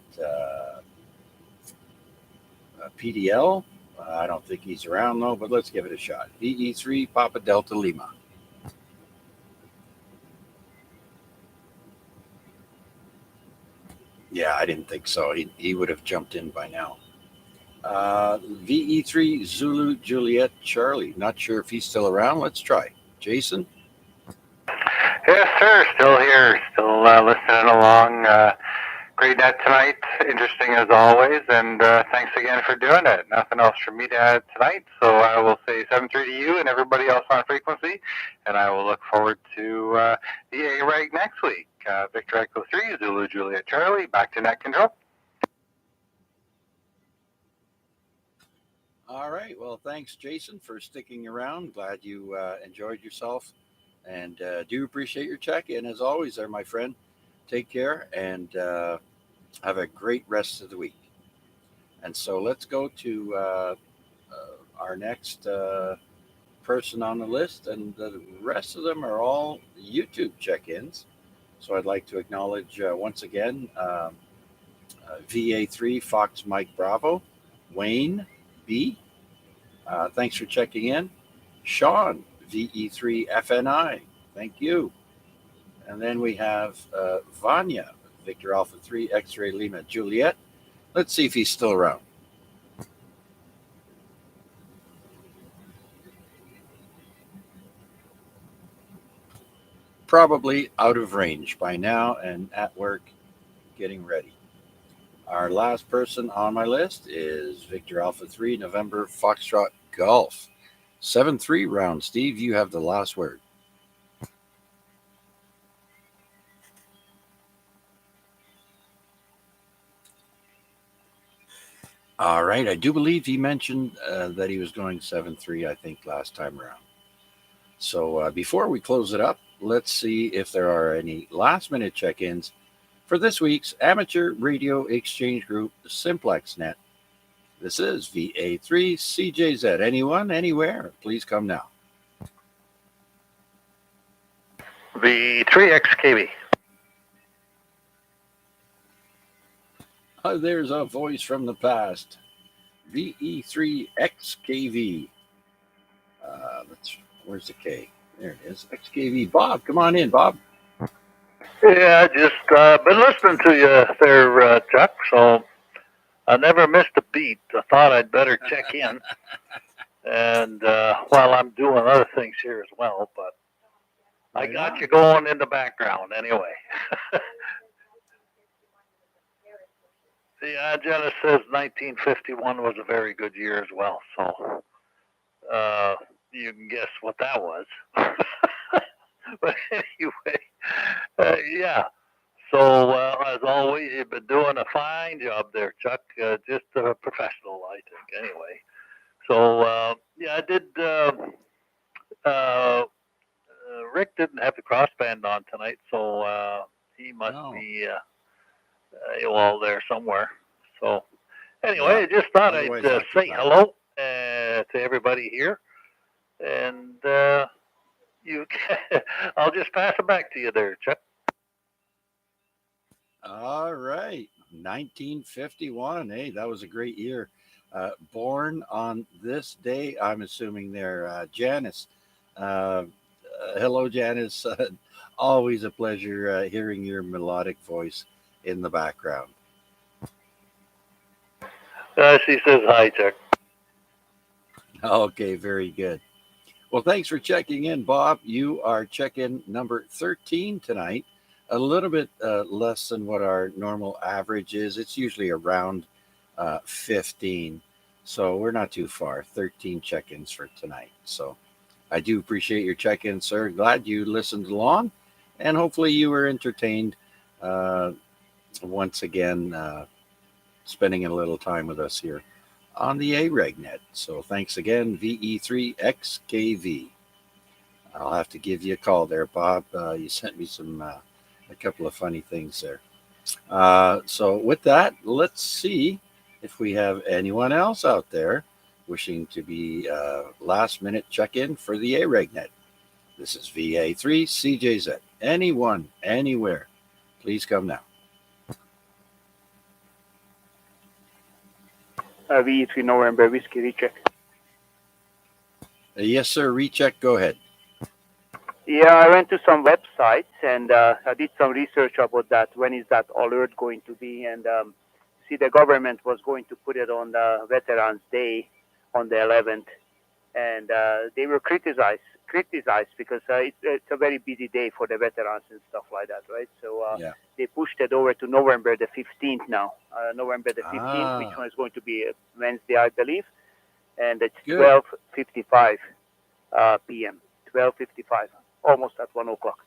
PDL. I don't think he's around though, but let's give it a shot. VE3 Papa Delta Lima. Yeah, I didn't think so. He would have jumped in by now. VE3 Zulu Juliet Charlie. Not sure if he's still around. Let's try. Jason? Yes, sir. Still here. Still listening along. Great net tonight. Interesting as always. And thanks again for doing it. Nothing else for me to add tonight. So I will say 7-3 to you and everybody else on frequency. And I will look forward to the AREG next week. Victor Echo 3, Zulu Juliet Charlie. Back to net control. All right. Well, thanks, Jason, for sticking around. Glad you enjoyed yourself. And do appreciate your check-in, as always, there, my friend. Take care and have a great rest of the week. And so let's go to our next person on the list. And the rest of them are all YouTube check-ins. So I'd like to acknowledge once again VA3 Fox Mike Bravo, Wayne B. Thanks for checking in. Sean, VE3 FNI, thank you. And then we have Vanya, Victor Alpha 3 X-Ray Lima Juliet. Let's see if he's still around. Probably out of range by now and at work getting ready. Our last person on my list is Victor Alpha 3 November Foxtrot Golf. 7-3 round. Steve, you have the last word. All right. I do believe he mentioned that he was going 7-3, I think, last time around. So before we close it up, let's see if there are any last-minute check-ins for this week's Amateur Radio Exchange Group Simplex Net. This is VA3 CJZ. Anyone, anywhere, please come now. V3XKV. There's a voice from the past. VE3XKV. Where's the K? There it is. XKV. Bob, come on in, Bob. Yeah, just been listening to you there, Chuck, so I never missed a beat. I thought I'd better check in. And while I'm doing other things here as well, but I got you going in the background anyway. Yeah, Jenna says 1951 was a very good year as well, so you can guess what that was. But anyway, yeah. So as always, you've been doing a fine job there, Chuck. Just a professional, I think. Anyway, so yeah, I did. Rick didn't have the crossband on tonight, so he must be AWOL there somewhere. So anyway, I just thought I'd say hello to everybody here, and I'll just pass it back to you there, Chuck. All right. 1951. Hey, that was a great year. Born on this day, I'm assuming there. Janice. Hello, Janice. Always a pleasure hearing your melodic voice in the background. She says hi, Chuck. Okay, very good. Well, thanks for checking in, Bob. You are check-in number 13 tonight. A little bit less than what our normal average is. It's usually around 15. So we're not too far. 13 check-ins for tonight. So I do appreciate your check-in, sir. Glad you listened along. And hopefully you were entertained once again, spending a little time with us here on the AREG net. So thanks again, VE3XKV. I'll have to give you a call there, Bob. You sent me a couple of funny things there. So with that, let's see if we have anyone else out there wishing to be last minute check-in for the AREG net. This is VA3 CJZ. Anyone, anywhere, please come now. VE3 November Whiskey recheck. Yes, sir. Recheck. Go ahead. Yeah, I went to some websites and I did some research about that. When is that alert going to be? And see, the government was going to put it on Veterans Day on the 11th, and they were criticized because it's a very busy day for the veterans and stuff like that, right? So Yeah. they pushed it over to November the 15th now. November the 15th, which Ah, one is going to be Wednesday, I believe, and it's good. 12:55 p.m. 12:55, almost at 1 o'clock.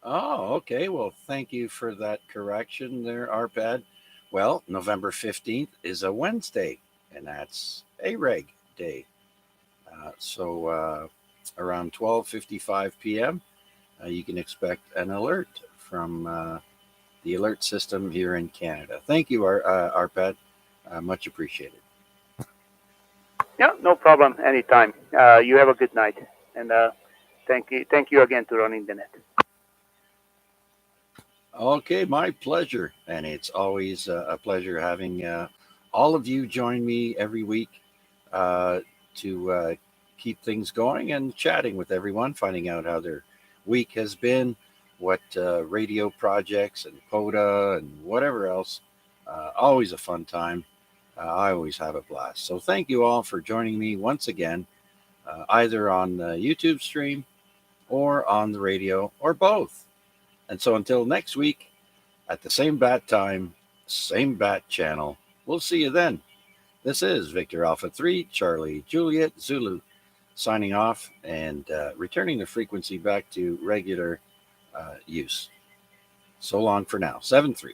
Oh, okay. Well, thank you for that correction there, Arpad. Well, November 15th is a Wednesday, and that's AREG Day. So around 12:55 p.m., you can expect an alert from the alert system here in Canada. Thank you, Arpad. Much appreciated. Yeah, no problem. Anytime. You have a good night, and thank you again to running the net. Okay, my pleasure. And it's always a pleasure having all of you join me every week uh, to keep things going and chatting with everyone, finding out how their week has been, what radio projects and POTA and whatever else. Always a fun time. I always have a blast. So thank you all for joining me once again, either on the YouTube stream or on the radio or both. And so until next week, at the same bat time, same bat channel, we'll see you then. This is Victor Alpha 3, Charlie Juliet Zulu, signing off and returning the frequency back to regular use. So long for now. 7-3.